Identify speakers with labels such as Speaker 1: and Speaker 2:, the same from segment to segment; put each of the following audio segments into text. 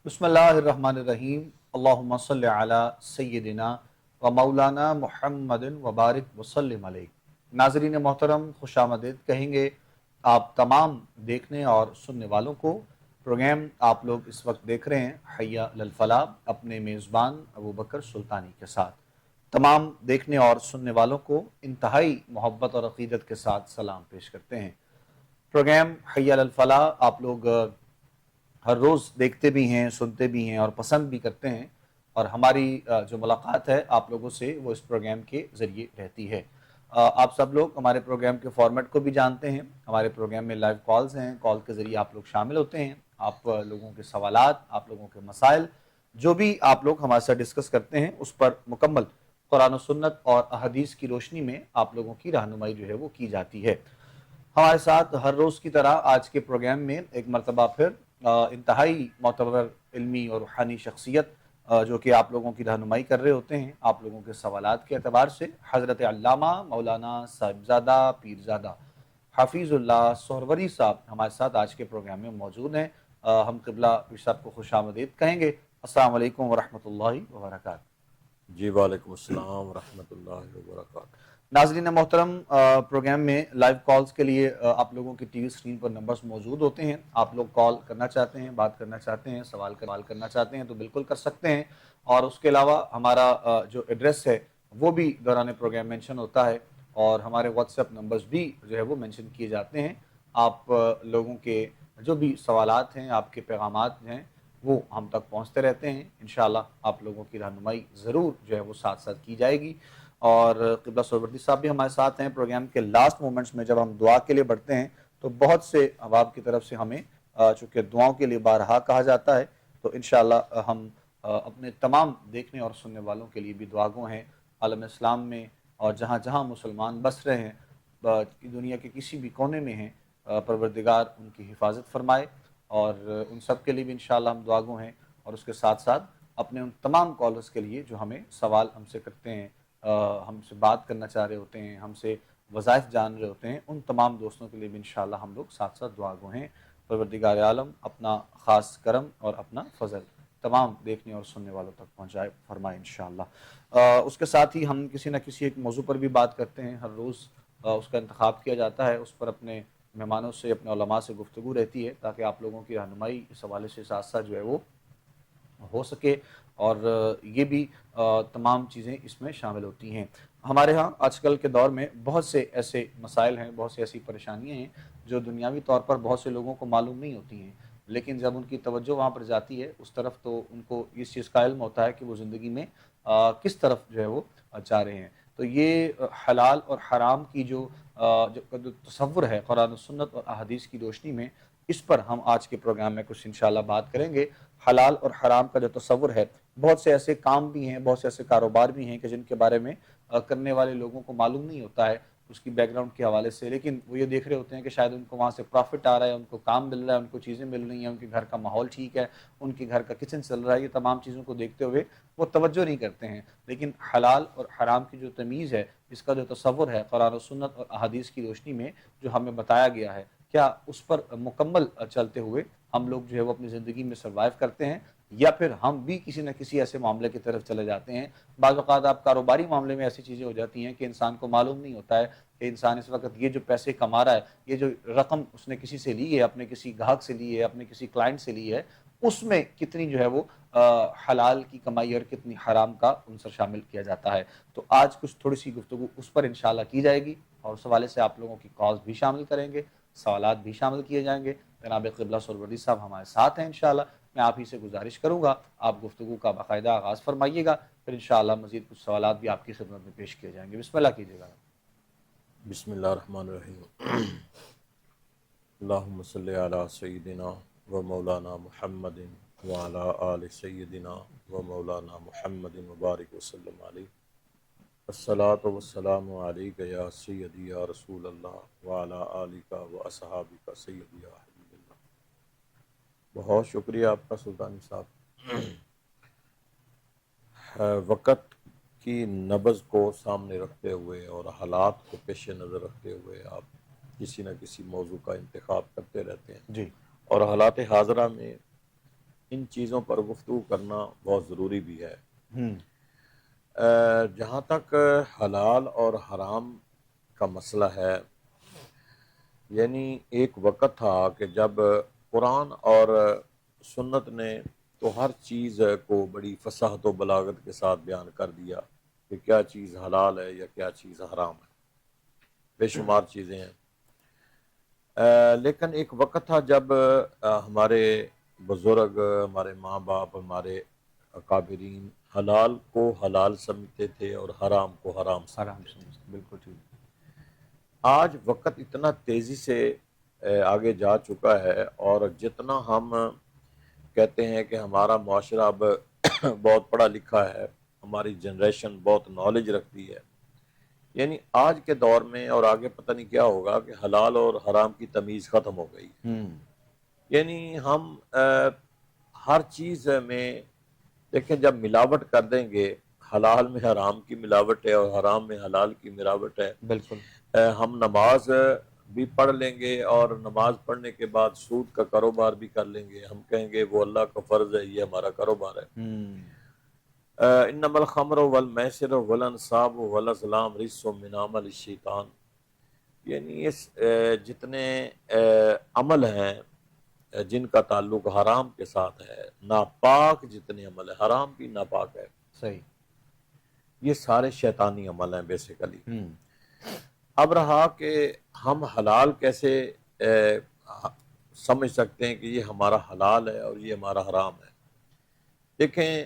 Speaker 1: بسم اللہ الرحمن الرحیم۔ اللہم صلی علی سیدنا و مولانا محمد وبارک وسلم علیہ۔ ناظرین محترم، خوش آمدید کہیں گے آپ تمام دیکھنے اور سننے والوں کو۔ پروگرام آپ لوگ اس وقت دیکھ رہے ہیں حی علی الفلاح، اپنے میزبان ابو بکر سلطانی کے ساتھ۔ تمام دیکھنے اور سننے والوں کو انتہائی محبت اور عقیدت کے ساتھ سلام پیش کرتے ہیں۔ پروگرام حی علی الفلاح آپ لوگ ہر روز دیکھتے بھی ہیں، سنتے بھی ہیں اور پسند بھی کرتے ہیں، اور ہماری جو ملاقات ہے آپ لوگوں سے وہ اس پروگرام کے ذریعے رہتی ہے۔ آپ سب لوگ ہمارے پروگرام کے فارمیٹ کو بھی جانتے ہیں۔ ہمارے پروگرام میں لائیو کالز ہیں، کال کے ذریعے آپ لوگ شامل ہوتے ہیں۔ آپ لوگوں کے سوالات، آپ لوگوں کے مسائل جو بھی آپ لوگ ہمارے ساتھ ڈسکس کرتے ہیں، اس پر مکمل قرآن و سنت اور احادیث کی روشنی میں آپ لوگوں کی رہنمائی جو ہے وہ کی جاتی ہے۔ ہمارے ساتھ ہر روز کی طرح آج کے پروگرام میں ایک مرتبہ پھر انتہائی معتبر علمی اور روحانی شخصیت جو کہ آپ لوگوں کی رہنمائی کر رہے ہوتے ہیں آپ لوگوں کے سوالات کے اعتبار سے، حضرت علامہ مولانا صاحبزادہ پیرزادہ حفیظ اللہ سہروری صاحب ہمارے ساتھ آج کے پروگرام میں موجود ہیں۔ ہم قبلہ پیر صاحب کو خوش آمدید کہیں گے۔ السلام علیکم ورحمۃ اللہ وبرکاتہ۔
Speaker 2: جی وعلیکم السلام ورحمۃ اللہ وبرکاتہ۔
Speaker 1: ناظرین محترم، پروگرام میں لائیو کالز کے لیے آپ لوگوں کی ٹی وی اسکرین پر نمبرز موجود ہوتے ہیں۔ آپ لوگ کال کرنا چاہتے ہیں، بات کرنا چاہتے ہیں، سوال کرنا چاہتے ہیں تو بالکل کر سکتے ہیں، اور اس کے علاوہ ہمارا جو ایڈریس ہے وہ بھی دوران پروگرام مینشن ہوتا ہے، اور ہمارے واٹس ایپ نمبرز بھی جو ہے وہ مینشن کیے جاتے ہیں۔ آپ لوگوں کے جو بھی سوالات ہیں، آپ کے پیغامات ہیں، وہ ہم تک پہنچتے رہتے ہیں۔ انشاءاللہ آپ لوگوں کی رہنمائی ضرور جو ہے وہ ساتھ ساتھ کی جائے گی۔ اور قبلہ سہروردی صاحب بھی ہمارے ساتھ ہیں۔ پروگرام کے لاسٹ مومنٹس میں جب ہم دعا کے لیے بڑھتے ہیں تو بہت سے احباب کی طرف سے ہمیں چونکہ دعاؤں کے لیے بارہا کہا جاتا ہے، تو انشاءاللہ ہم اپنے تمام دیکھنے اور سننے والوں کے لیے بھی دعا گو ہیں۔ عالم اسلام میں اور جہاں جہاں مسلمان بس رہے ہیں، دنیا کے کسی بھی کونے میں ہیں، پروردگار ان کی حفاظت فرمائے، اور ان سب کے لیے بھی انشاءاللہ ہم دعا گو ہیں۔ اور اس کے ساتھ ساتھ اپنے ان تمام کالرز کے لیے جو ہمیں سوال ہم سے کرتے ہیں، ہم سے بات کرنا چاہ رہے ہوتے ہیں، ہم سے وظائف جان رہے ہوتے ہیں، ان تمام دوستوں کے لیے بھی انشاءاللہ ہم لوگ ساتھ ساتھ دعا گو ہیں۔ پروردگار عالم اپنا خاص کرم اور اپنا فضل تمام دیکھنے اور سننے والوں تک پہنچائے فرمائے انشاءاللہ۔ اس کے ساتھ ہی ہم کسی نہ کسی ایک موضوع پر بھی بات کرتے ہیں۔ ہر روز اس کا انتخاب کیا جاتا ہے، اس پر اپنے مہمانوں سے، اپنے علماء سے گفتگو رہتی ہے، تاکہ آپ لوگوں کی رہنمائی اس حوالے سے ساتھ ساتھ جو ہے وہ ہو سکے، اور یہ بھی تمام چیزیں اس میں شامل ہوتی ہیں۔ ہمارے ہاں آج کل کے دور میں بہت سے ایسے مسائل ہیں، بہت سی ایسی پریشانیاں ہیں جو دنیاوی طور پر بہت سے لوگوں کو معلوم نہیں ہوتی ہیں، لیکن جب ان کی توجہ وہاں پر جاتی ہے اس طرف تو ان کو اس چیز کا علم ہوتا ہے کہ وہ زندگی میں کس طرف جو ہے وہ جا رہے ہیں۔ تو یہ حلال اور حرام کی جو تصور ہے قرآن و سنت اور احادیث کی روشنی میں، اس پر ہم آج کے پروگرام میں کچھ انشاءاللہ بات کریں گے۔ حلال اور حرام کا جو تصور ہے، بہت سے ایسے کام بھی ہیں، بہت سے ایسے کاروبار بھی ہیں کہ جن کے بارے میں کرنے والے لوگوں کو معلوم نہیں ہوتا ہے اس کی بیک گراؤنڈ کے حوالے سے، لیکن وہ یہ دیکھ رہے ہوتے ہیں کہ شاید ان کو وہاں سے پروفٹ آ رہا ہے، ان کو کام مل رہا ہے، ان کو چیزیں مل رہی ہیں، ان کے گھر کا ماحول ٹھیک ہے، ان کے گھر کا کچن چل رہا ہے، یہ تمام چیزوں کو دیکھتے ہوئے وہ توجہ نہیں کرتے ہیں۔ لیکن حلال اور حرام کی جو تمیز ہے، اس کا جو تصور ہے قرآن و سنت اور احادیث کی روشنی میں جو ہمیں بتایا گیا ہے، کیا اس پر مکمل چلتے ہوئے ہم لوگ جو ہے وہ اپنی زندگی میں سروائیو کرتے ہیں، یا پھر ہم بھی کسی نہ کسی ایسے معاملے کی طرف چلے جاتے ہیں۔ بعض اوقات آپ کاروباری معاملے میں ایسی چیزیں ہو جاتی ہیں کہ انسان کو معلوم نہیں ہوتا ہے کہ انسان اس وقت یہ جو پیسے کما رہا ہے، یہ جو رقم اس نے کسی سے لی ہے، اپنے کسی گاہک سے لی ہے، اپنے کسی کلائنٹ سے لی ہے، اس میں کتنی جو ہے وہ حلال کی کمائی اور کتنی حرام کا عنصر شامل کیا جاتا ہے۔ تو آج کچھ تھوڑی سی گفتگو اس پر انشاءاللہ کی جائے گی، اور اس حوالے سے آپ لوگوں کی کالز بھی شامل کریں گے، سوالات بھی شامل کیے جائیں گے۔ جناب قبلہ سہروردی صاحب ہمارے ساتھ ہیں انشاءاللہ۔ میں آپ ہی سے گزارش کروں گا آپ گفتگو کا باقاعدہ آغاز فرمائیے گا، پھر انشاءاللہ مزید کچھ سوالات بھی آپ کی خدمت میں پیش کیے جائیں گے۔ بسم اللہ کیجیے گا۔
Speaker 2: بسم اللہ الرحمن الرحیم۔ اللہم صلی علی سیدنا و مولانا محمد وعلی آل سیدنا و مولانا محمد مبارک وسلم علیہ۔ الصلاۃ والسلام علیک یا سیدی یا رسول اللہ وعلی آلک و اصحابک سیدی یا حبیب اللہ۔ بہت شکریہ آپ کا سلطانی صاحب۔ وقت کی نبض کو سامنے رکھتے ہوئے اور حالات کو پیش نظر رکھتے ہوئے آپ کسی نہ کسی موضوع کا انتخاب کرتے رہتے ہیں،
Speaker 1: جی
Speaker 2: اور حالات حاضرہ میں ان چیزوں پر گفتگو کرنا بہت ضروری بھی ہے۔
Speaker 1: ہوں
Speaker 2: جہاں تک حلال اور حرام کا مسئلہ ہے، یعنی ایک وقت تھا کہ جب قرآن اور سنت نے تو ہر چیز کو بڑی فصاحت و بلاغت کے ساتھ بیان کر دیا کہ کیا چیز حلال ہے یا کیا چیز حرام ہے، بے شمار چیزیں ہیں۔ لیکن ایک وقت تھا جب ہمارے بزرگ، ہمارے ماں باپ، ہمارے اکابرین حلال کو حلال سمجھتے تھے اور حرام کو حرام سمجھتے
Speaker 1: آرام
Speaker 2: تھے۔
Speaker 1: سے، بالکل ٹھیک۔
Speaker 2: آج وقت اتنا تیزی سے آگے جا چکا ہے، اور جتنا ہم کہتے ہیں کہ ہمارا معاشرہ اب بہت پڑھا لکھا ہے، ہماری جنریشن بہت نالج رکھتی ہے، یعنی آج کے دور میں اور آگے پتہ نہیں کیا ہوگا کہ حلال اور حرام کی تمیز ختم ہو گئی ہے۔
Speaker 1: ہوں
Speaker 2: یعنی ہم ہر چیز میں دیکھیں، جب ملاوٹ کر دیں گے، حلال میں حرام کی ملاوٹ ہے اور حرام میں حلال کی ملاوٹ ہے۔
Speaker 1: بالکل
Speaker 2: ہم نماز بھی پڑھ لیں گے اور نماز پڑھنے کے بعد سود کا کاروبار بھی کر لیں گے، ہم کہیں گے وہ اللہ کا فرض ہے، یہ ہمارا کاروبار ہے۔ انما الخمر والمیسر والانصاب والازلام رجس من عمل الشیطان، یعنی اس جتنے عمل ہیں جن کا تعلق حرام کے ساتھ ہے، ناپاک جتنے عمل ہیں، حرام بھی ناپاک ہے،
Speaker 1: صحیح۔
Speaker 2: یہ سارے شیطانی عمل ہیں بیسیکلی۔
Speaker 1: ہوں
Speaker 2: اب رہا کہ ہم حلال کیسے سمجھ سکتے ہیں کہ یہ ہمارا حلال ہے اور یہ ہمارا حرام ہے۔ دیکھیں،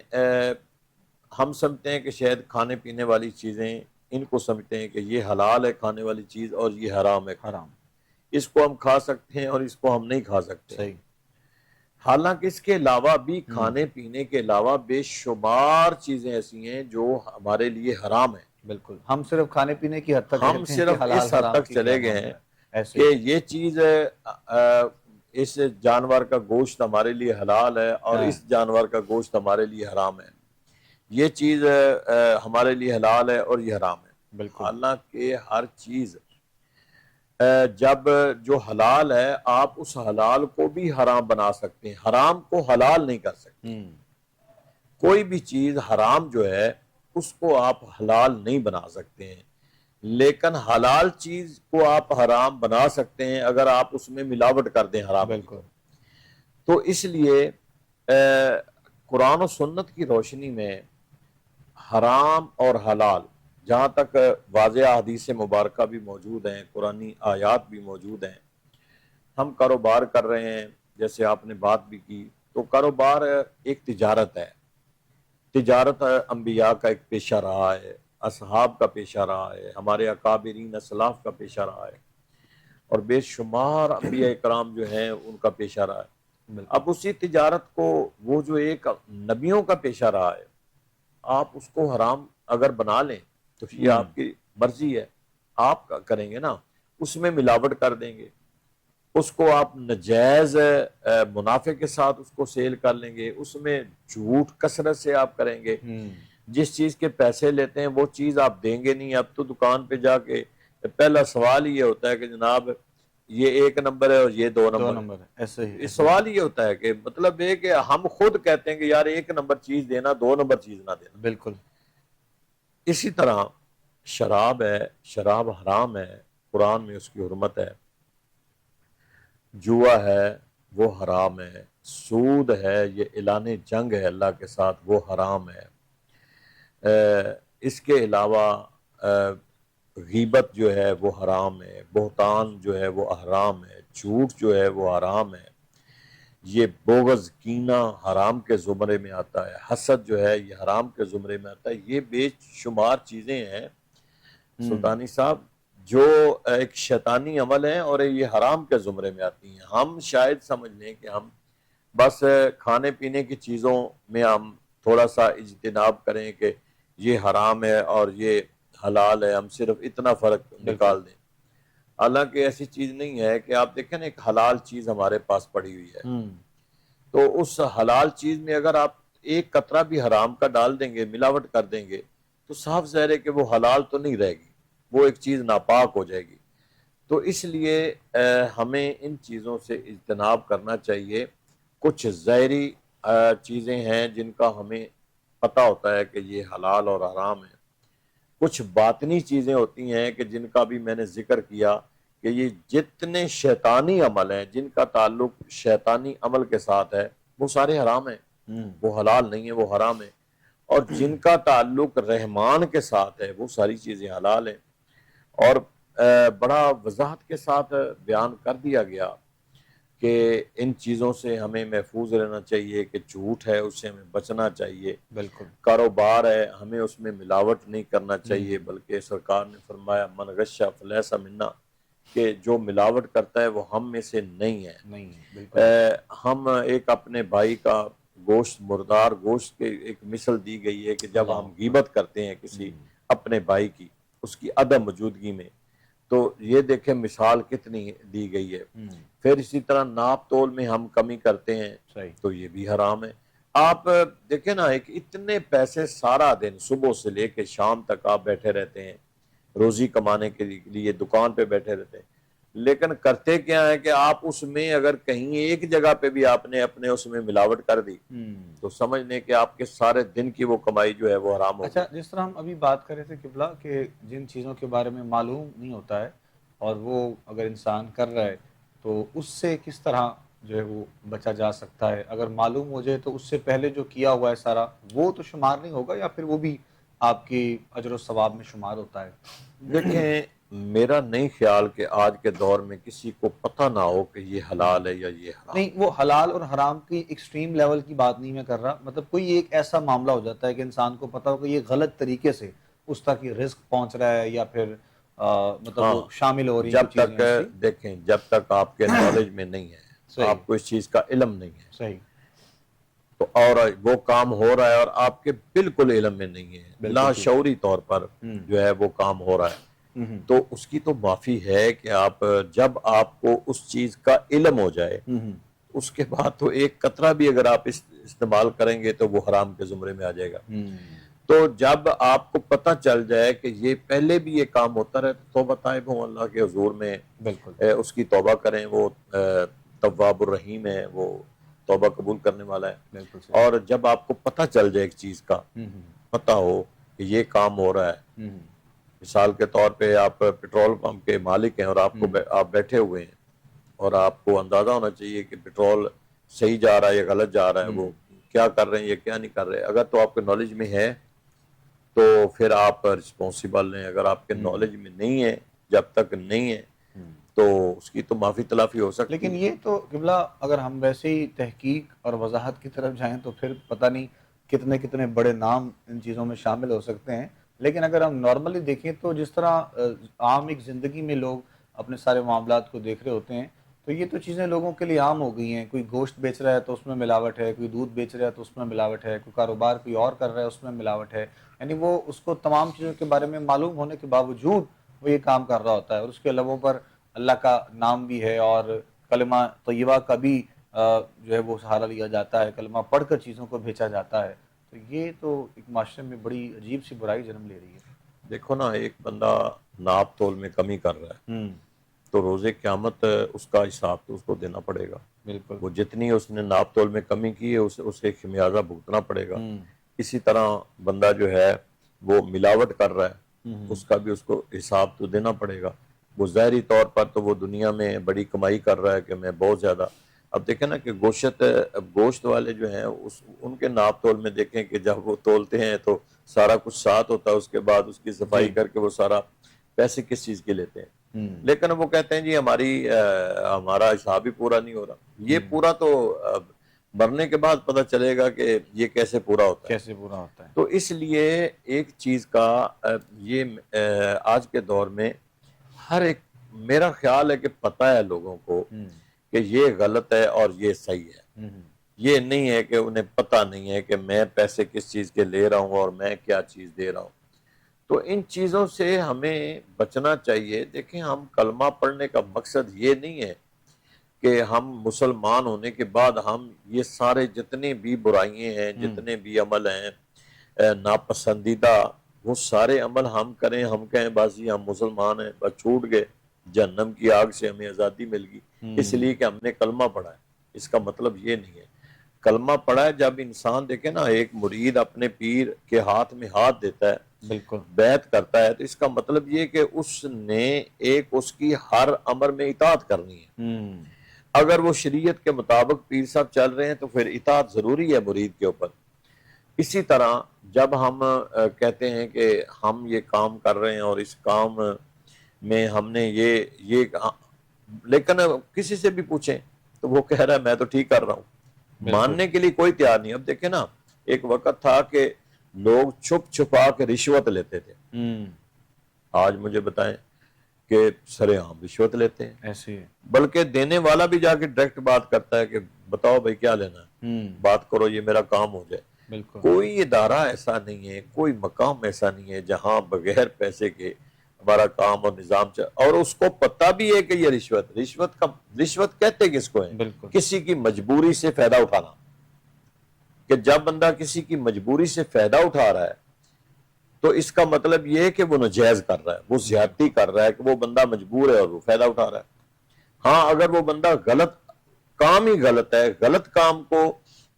Speaker 2: ہم سمجھتے ہیں کہ شاید کھانے پینے والی چیزیں، ان کو سمجھتے ہیں کہ یہ حلال ہے کھانے والی چیز اور یہ حرام ہے،
Speaker 1: حرام،
Speaker 2: اس کو ہم کھا سکتے ہیں اور اس کو ہم نہیں کھا سکتے۔
Speaker 1: صحیح۔
Speaker 2: حالانکہ اس کے علاوہ بھی،
Speaker 1: ہوں
Speaker 2: کھانے پینے کے علاوہ بے شمار چیزیں ایسی ہیں جو ہمارے لیے حرام ہیں۔
Speaker 1: بالکل، ہم صرف کھانے پینے کی حد تک
Speaker 2: ہم
Speaker 1: رہتے ہیں کہ
Speaker 2: صرف
Speaker 1: حلال
Speaker 2: اس حد
Speaker 1: حرام
Speaker 2: تک
Speaker 1: کی کیا
Speaker 2: چلے گئے
Speaker 1: معاملہ
Speaker 2: ہیں
Speaker 1: ہے، ایسے
Speaker 2: کہ
Speaker 1: ہی۔
Speaker 2: یہ چیز اس جانور کا گوشت ہمارے لیے حلال ہے اور
Speaker 1: ہاں،
Speaker 2: اس جانور کا گوشت ہمارے لیے حرام ہے، یہ چیز ہمارے لیے حلال ہے اور یہ حرام ہے۔
Speaker 1: بالکل۔
Speaker 2: حالانکہ ہر چیز جب جو حلال ہے، آپ اس حلال کو بھی حرام بنا سکتے ہیں، حرام کو حلال نہیں کر سکتے۔
Speaker 1: ہوں
Speaker 2: کوئی بھی چیز حرام جو ہے اس کو آپ حلال نہیں بنا سکتے ہیں، لیکن حلال چیز کو آپ حرام بنا سکتے ہیں اگر آپ اس میں ملاوٹ کر دیں حرام کی
Speaker 1: بالکل۔
Speaker 2: تو اس لیے قرآن و سنت کی روشنی میں حرام اور حلال، جہاں تک واضح حدیث مبارکہ بھی موجود ہیں، قرآنی آیات بھی موجود ہیں، ہم کاروبار کر رہے ہیں، جیسے آپ نے بات بھی کی، تو کاروبار ایک تجارت ہے۔ تجارت انبیاء کا ایک پیشہ رہا ہے، اصحاب کا پیشہ رہا ہے، ہمارے اکابرین اسلاف کا پیشہ رہا ہے، اور بے شمار انبیاء کرام جو ہیں ان کا پیشہ رہا ہے۔
Speaker 1: بالکل۔
Speaker 2: اب اسی تجارت کو، وہ جو ایک نبیوں کا پیشہ رہا ہے، آپ اس کو حرام اگر بنا لیں تو یہ آپ کی مرضی ہے، آپ کریں گے نا، اس میں ملاوٹ کر دیں گے، اس کو آپ نجائز منافع کے ساتھ اس کو سیل کر لیں گے، اس میں جھوٹ کثرت سے آپ کریں گے، جس چیز کے پیسے لیتے ہیں وہ چیز آپ دیں گے نہیں۔ اب تو دکان پہ جا کے پہلا سوال یہ ہوتا ہے کہ جناب یہ 1 نمبر ہے اور یہ 2
Speaker 1: دو
Speaker 2: نمبر ہے۔
Speaker 1: نمبر ہے، ایسے ہی
Speaker 2: اس
Speaker 1: ایسے ہی۔
Speaker 2: سوال یہ ہوتا ہے کہ مطلب یہ کہ ہم خود کہتے ہیں کہ یار 1 نمبر چیز دینا، 2 نمبر چیز نہ دینا۔
Speaker 1: بالکل۔
Speaker 2: اسی طرح شراب ہے، شراب حرام ہے، قرآن میں اس کی حرمت ہے۔ جوا ہے وہ حرام ہے، سود ہے، یہ اعلان جنگ ہے اللہ کے ساتھ، وہ حرام ہے۔ اس کے علاوہ غیبت جو ہے وہ حرام ہے، بہتان جو ہے وہ حرام ہے، جھوٹ جو ہے وہ حرام ہے، یہ بغض کینہ حرام کے زمرے میں آتا ہے، حسد جو ہے یہ حرام کے زمرے میں آتا ہے۔ یہ بے شمار چیزیں ہیں سلطانی صاحب جو ایک شیطانی عمل ہے اور یہ حرام کے زمرے میں آتی ہیں۔ ہم شاید سمجھ لیں کہ ہم بس کھانے پینے کی چیزوں میں ہم تھوڑا سا اجتناب کریں کہ یہ حرام ہے اور یہ حلال ہے، ہم صرف اتنا فرق
Speaker 1: بالکل۔
Speaker 2: نکال دیں۔ حالانکہ ایسی چیز نہیں ہے کہ آپ دیکھیں نا، ایک حلال چیز ہمارے پاس پڑی ہوئی ہے، تو اس حلال چیز میں اگر آپ ایک قطرہ بھی حرام کا ڈال دیں گے، ملاوٹ کر دیں گے، تو صاف ظاہر ہے کہ وہ حلال تو نہیں رہے گی، وہ ایک چیز ناپاک ہو جائے گی۔ تو اس لیے ہمیں ان چیزوں سے اجتناب کرنا چاہیے۔ کچھ ظاہری چیزیں ہیں جن کا ہمیں پتہ ہوتا ہے کہ یہ حلال اور حرام ہے، کچھ باطنی چیزیں ہوتی ہیں کہ جن کا بھی میں نے ذکر کیا کہ یہ جتنے شیطانی عمل ہیں جن کا تعلق شیطانی عمل کے ساتھ ہے وہ سارے حرام ہیں، وہ حلال نہیں ہے، وہ حرام ہے، اور جن کا تعلق رحمان کے ساتھ ہے وہ ساری چیزیں حلال ہیں۔ اور بڑا وضاحت کے ساتھ بیان کر دیا گیا کہ ان چیزوں سے ہمیں محفوظ رہنا چاہیے، کہ جھوٹ ہے اس سے ہمیں بچنا چاہیے،
Speaker 1: بالکل
Speaker 2: کاروبار ہے ہمیں اس میں ملاوٹ نہیں کرنا چاہیے، بلکہ سرکار نے فرمایا من غش فلیس منا، کہ جو ملاوٹ کرتا ہے وہ ہم میں سے نہیں ہے۔
Speaker 1: نہیں ہے، بالکل
Speaker 2: ہم ایک اپنے بھائی کا گوشت، مردار گوشت کے ایک مثل دی گئی ہے کہ جب ہم غیبت کرتے ہیں کسی اپنے بھائی کی اس کی عدم موجودگی میں، تو یہ دیکھیں مثال کتنی دی گئی ہے۔ پھر اسی طرح ناپ تول میں ہم کمی کرتے ہیں
Speaker 1: صحیح،
Speaker 2: تو یہ بھی حرام ہے۔ آپ دیکھیں نا، ایک اتنے پیسے سارا دن صبح سے لے کے شام تک آپ بیٹھے رہتے ہیں، روزی کمانے کے لیے دکان پہ بیٹھے رہتے ہیں، لیکن کرتے کیا ہے کہ آپ اس میں اگر کہیں ایک جگہ پہ بھی آپ نے اپنے اس میں ملاوٹ کر دی تو سمجھ لیں کہ آپ کے سارے دن کی وہ کمائی جو ہے وہ حرام ہو
Speaker 1: اچھا،
Speaker 2: گئی۔
Speaker 1: جس طرح ہم ابھی بات کر رہے تھے قبلہ کہ جن چیزوں کے بارے میں معلوم نہیں ہوتا ہے اور وہ اگر انسان کر رہا ہے تو اس سے کس طرح جو ہے وہ بچا جا سکتا ہے؟ اگر معلوم ہو جائے تو اس سے پہلے جو کیا ہوا ہے سارا وہ تو شمار نہیں ہوگا، یا پھر وہ بھی آپ کی اجر و ثواب میں شمار ہوتا ہے؟
Speaker 2: دیکھیں، میرا نہیں خیال کہ آج کے دور میں کسی کو پتہ نہ ہو کہ یہ حلال ہے یا یہ حرام
Speaker 1: نہیں، وہ حلال اور حرام کی ایکسٹریم لیول کی بات نہیں میں کر رہا، مطلب کوئی ایک ایسا معاملہ ہو جاتا ہے کہ انسان کو پتہ ہو کہ یہ غلط طریقے سے اس تک یہ رزق پہنچ رہا ہے، یا پھر
Speaker 2: ہے۔
Speaker 1: مطلب وہ
Speaker 2: ہاں،
Speaker 1: شامل ہو رہی ہیں
Speaker 2: جب
Speaker 1: کچھ چیزیں
Speaker 2: تک
Speaker 1: ایسی۔
Speaker 2: دیکھیں، جب تک آپ کے نالج میں نہیں ہے،
Speaker 1: صحیح،
Speaker 2: آپ کو اس چیز کا علم نہیں ہے،
Speaker 1: صحیح،
Speaker 2: تو اور وہ کام ہو رہا ہے اور آپ کے بالکل علم میں نہیں ہے،
Speaker 1: بالکل ٹھیک،
Speaker 2: لاشعوری طور پر جو ہے وہ کام ہو رہا ہے، تو اس کی تو معافی ہے کہ آپ جب آپ کو اس چیز کا علم ہو جائے اس کے بعد تو ایک قطرہ بھی اگر آپ استعمال کریں گے تو وہ حرام کے زمرے میں آ جائے گا۔ تو جب آپ کو پتہ چل جائے کہ یہ پہلے بھی یہ کام ہوتا رہے تو توبہ طائب ہوں، اللہ کے حضور میں
Speaker 1: بالکل
Speaker 2: اس کی توبہ کریں، وہ تواب الرحیم ہے، وہ توبہ قبول کرنے والا ہے۔
Speaker 1: بالکل صحیح،
Speaker 2: اور جب آپ کو پتہ چل جائے ایک چیز کا، پتہ ہو کہ یہ کام ہو رہا ہے، مثال کے طور پہ آپ پیٹرول پمپ کے مالک ہیں اور آپ بیٹھے ہوئے ہیں اور آپ کو اندازہ ہونا چاہیے کہ پیٹرول صحیح جا رہا ہے یا غلط جا رہا ہے، وہ کیا کر رہے ہیں یا کیا نہیں کر رہے، اگر تو آپ کے نالج میں ہے تو پھر آپ رسپانسیبل ہیں، اگر آپ کے نالج میں نہیں ہے، جب تک نہیں ہے تو اس کی تو معافی تلافی ہو سکتی
Speaker 1: لیکن
Speaker 2: ہے۔
Speaker 1: یہ تو قبلہ اگر ہم ویسے ہی تحقیق اور وضاحت کی طرف جائیں تو پھر پتہ نہیں کتنے کتنے بڑے نام ان چیزوں میں شامل ہو سکتے ہیں، لیکن اگر ہم نارملی دیکھیں تو جس طرح عام ایک زندگی میں لوگ اپنے سارے معاملات کو دیکھ رہے ہوتے ہیں تو یہ تو چیزیں لوگوں کے لیے عام ہو گئی ہیں۔ کوئی گوشت بیچ رہا ہے تو اس میں ملاوٹ ہے، کوئی دودھ بیچ رہا ہے تو اس میں ملاوٹ ہے، کوئی کاروبار کوئی اور کر رہا ہے اس میں ملاوٹ ہے، یعنی وہ اس کو تمام چیزوں کے بارے میں معلوم ہونے کے باوجود وہ یہ کام کر رہا ہوتا ہے، اور اس کے علاوہ پر اللہ کا نام بھی ہے اور کلمہ طیبہ کا بھی جو ہے وہ سہارا لیا جاتا ہے، کلمہ پڑھ کر چیزوں کو بیچا جاتا ہے، تو یہ تو ایک معاشرے میں بڑی عجیب سی برائی جنم لے رہی ہے۔
Speaker 2: دیکھو نا، ایک بندہ ناپ تول میں کمی کر رہا ہے تو روز قیامت اس کا حساب تو اس کو دینا پڑے گا،
Speaker 1: بالکل،
Speaker 2: وہ جتنی اس نے ناپ تول میں کمی کی ہے اسے خمیازہ بھگتنا پڑے گا۔ اسی طرح بندہ جو ہے وہ ملاوٹ کر رہا ہے اس کا بھی اس کو حساب تو دینا پڑے گا۔ وہ ظاہری طور پر تو وہ دنیا میں بڑی کمائی کر رہا ہے کہ میں بہت زیادہ، اب دیکھیں نا کہ گوشت والے جو ہیں ان کے ناپ تول میں دیکھیں کہ جب وہ تولتے ہیں تو سارا کچھ ساتھ ہوتا ہے، اس کے بعد اس کی صفائی
Speaker 1: جی،
Speaker 2: کر کے وہ سارا پیسے کس چیز کے لیتے ہیں، لیکن وہ کہتے ہیں جی ہمارا حساب ہی پورا نہیں ہو رہا۔ یہ پورا تو مرنے کے بعد پتہ چلے گا کہ یہ کیسے پورا ہوتا ہے۔
Speaker 1: کیسے برا ہوتا ہے؟
Speaker 2: تو اس لیے ایک چیز کا یہ آج کے دور میں ہر ایک، میرا خیال ہے کہ پتہ ہے لوگوں کو کہ یہ غلط ہے اور یہ صحیح ہے، یہ نہیں ہے کہ انہیں پتہ نہیں ہے کہ میں پیسے کس چیز کے لے رہا ہوں اور میں کیا چیز دے رہا ہوں۔ تو ان چیزوں سے ہمیں بچنا چاہیے۔ دیکھیں، ہم کلمہ پڑھنے کا مقصد یہ نہیں ہے کہ ہم مسلمان ہونے کے بعد ہم یہ سارے جتنے بھی برائیاں ہیں، جتنے بھی عمل ہیں ناپسندیدہ، وہ سارے عمل ہم کریں، ہم کہیں بازی ہم مسلمان ہیں، بس چھوٹ گئے، جہنم کی آگ سے ہمیں آزادی مل گئی اس لیے کہ ہم نے کلمہ پڑھا ہے۔ اس کا مطلب یہ نہیں ہے۔ کلمہ پڑھا ہے، جب انسان دیکھے نا ایک مرید اپنے پیر کے ہاتھ میں ہاتھ دیتا ہے،
Speaker 1: بالکل
Speaker 2: بیعت کرتا ہے، تو اس کا مطلب یہ کہ اس نے ایک اس کی ہر امر میں اطاعت کرنی ہے۔ اگر وہ شریعت کے مطابق پیر صاحب چل رہے ہیں تو پھر اطاعت ضروری ہے مرید کے اوپر۔ اسی طرح جب ہم کہتے ہیں کہ ہم یہ کام کر رہے ہیں اور اس کام میں ہم نے یہ لیکن کسی سے بھی پوچھیں تو وہ کہہ رہا ہے میں تو ٹھیک کر رہا ہوں،
Speaker 1: بالکل
Speaker 2: ماننے کے لیے کوئی تیار نہیں۔ اب دیکھیں نا، ایک وقت تھا کہ لوگ چھپ چھپا کے رشوت لیتے تھے، آج مجھے بتائیں کہ سرے عام رشوت لیتے ہیں،
Speaker 1: ایسے
Speaker 2: بلکہ دینے والا بھی جا کے ڈائریکٹ بات کرتا ہے کہ بتاؤ بھائی کیا لینا ہے، بات کرو یہ میرا کام ہو جائے۔
Speaker 1: بالکل
Speaker 2: کوئی ادارہ ایسا نہیں ہے، کوئی مقام ایسا نہیں ہے جہاں بغیر پیسے کے ہمارا کام اور نظام اور اس کو پتہ بھی ہے کہ یہ رشوت کہتے کس کو ہیں؟
Speaker 1: بالکل
Speaker 2: کسی کی مجبوری سے فائدہ اٹھانا، کہ جب بندہ کسی کی مجبوری سے فائدہ اٹھا رہا ہے تو اس کا مطلب یہ ہے کہ وہ ناجائز کر رہا ہے، وہ زیادتی کر رہا ہے، کہ وہ بندہ مجبور ہے اور وہ فائدہ اٹھا رہا ہے۔ ہاں اگر وہ بندہ غلط کام ہی غلط ہے، غلط کام کو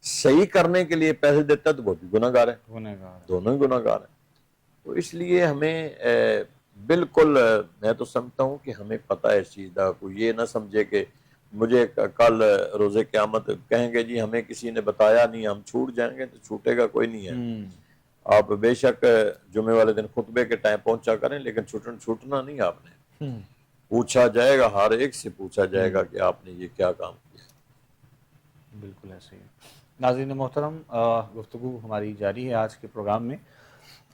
Speaker 2: صحیح کرنے کے لیے پیسے دیتا ہے تو وہ بھی گناہ گار ہے، دونوں ہی گناہ گار ہیں۔ تو اس لیے ہمیں بالکل میں تو سمجھتا ہوں کہ ہمیں پتہ ہے اس چیز کا، کوئی یہ نہ سمجھے کہ مجھے کل روز قیامت کہیں گے جی ہمیں کسی نے بتایا نہیں، ہم چھوٹ جائیں گے، تو چھوٹے گا کوئی نہیں ہے۔ آپ بے شک جمعے والے دن خطبے کے ٹائم پہنچا کریں، لیکن چھوٹنا نہیں آپ نے، پوچھا جائے گا، ہر ایک سے پوچھا جائے گا کہ آپ نے یہ کیا کام کیا۔
Speaker 1: بالکل ایسے ہی۔ ناظرین محترم، گفتگو ہماری جاری ہے آج کے پروگرام میں،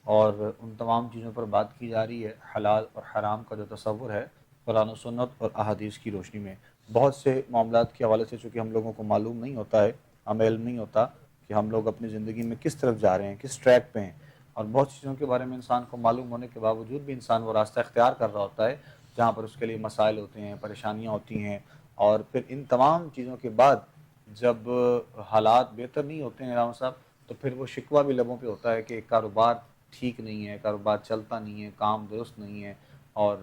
Speaker 1: اور ان تمام چیزوں پر بات کی جا رہی ہے حلال اور حرام کا جو تصور ہے قرآن و سنت اور احادیث کی روشنی میں۔ بہت سے معاملات کے حوالے سے چونکہ ہم لوگوں کو معلوم نہیں ہوتا ہے، ہمیں علم نہیں ہوتا کہ ہم لوگ اپنی زندگی میں کس طرف جا رہے ہیں، کس ٹریک پہ ہیں، اور بہت سی چیزوں کے بارے میں انسان کو معلوم ہونے کے باوجود بھی انسان وہ راستہ اختیار کر رہا ہوتا ہے جہاں پر اس کے لیے مسائل ہوتے ہیں، پریشانیاں ہوتی ہیں، اور پھر ان تمام چیزوں کے بعد جب حالات بہتر نہیں ہوتے ہیں رام صاحب، تو پھر وہ شکوہ بھی لبوں پہ ہوتا ہے کہ کاروبار ٹھیک نہیں ہے، کاروبار چلتا نہیں ہے، کام درست نہیں ہے، اور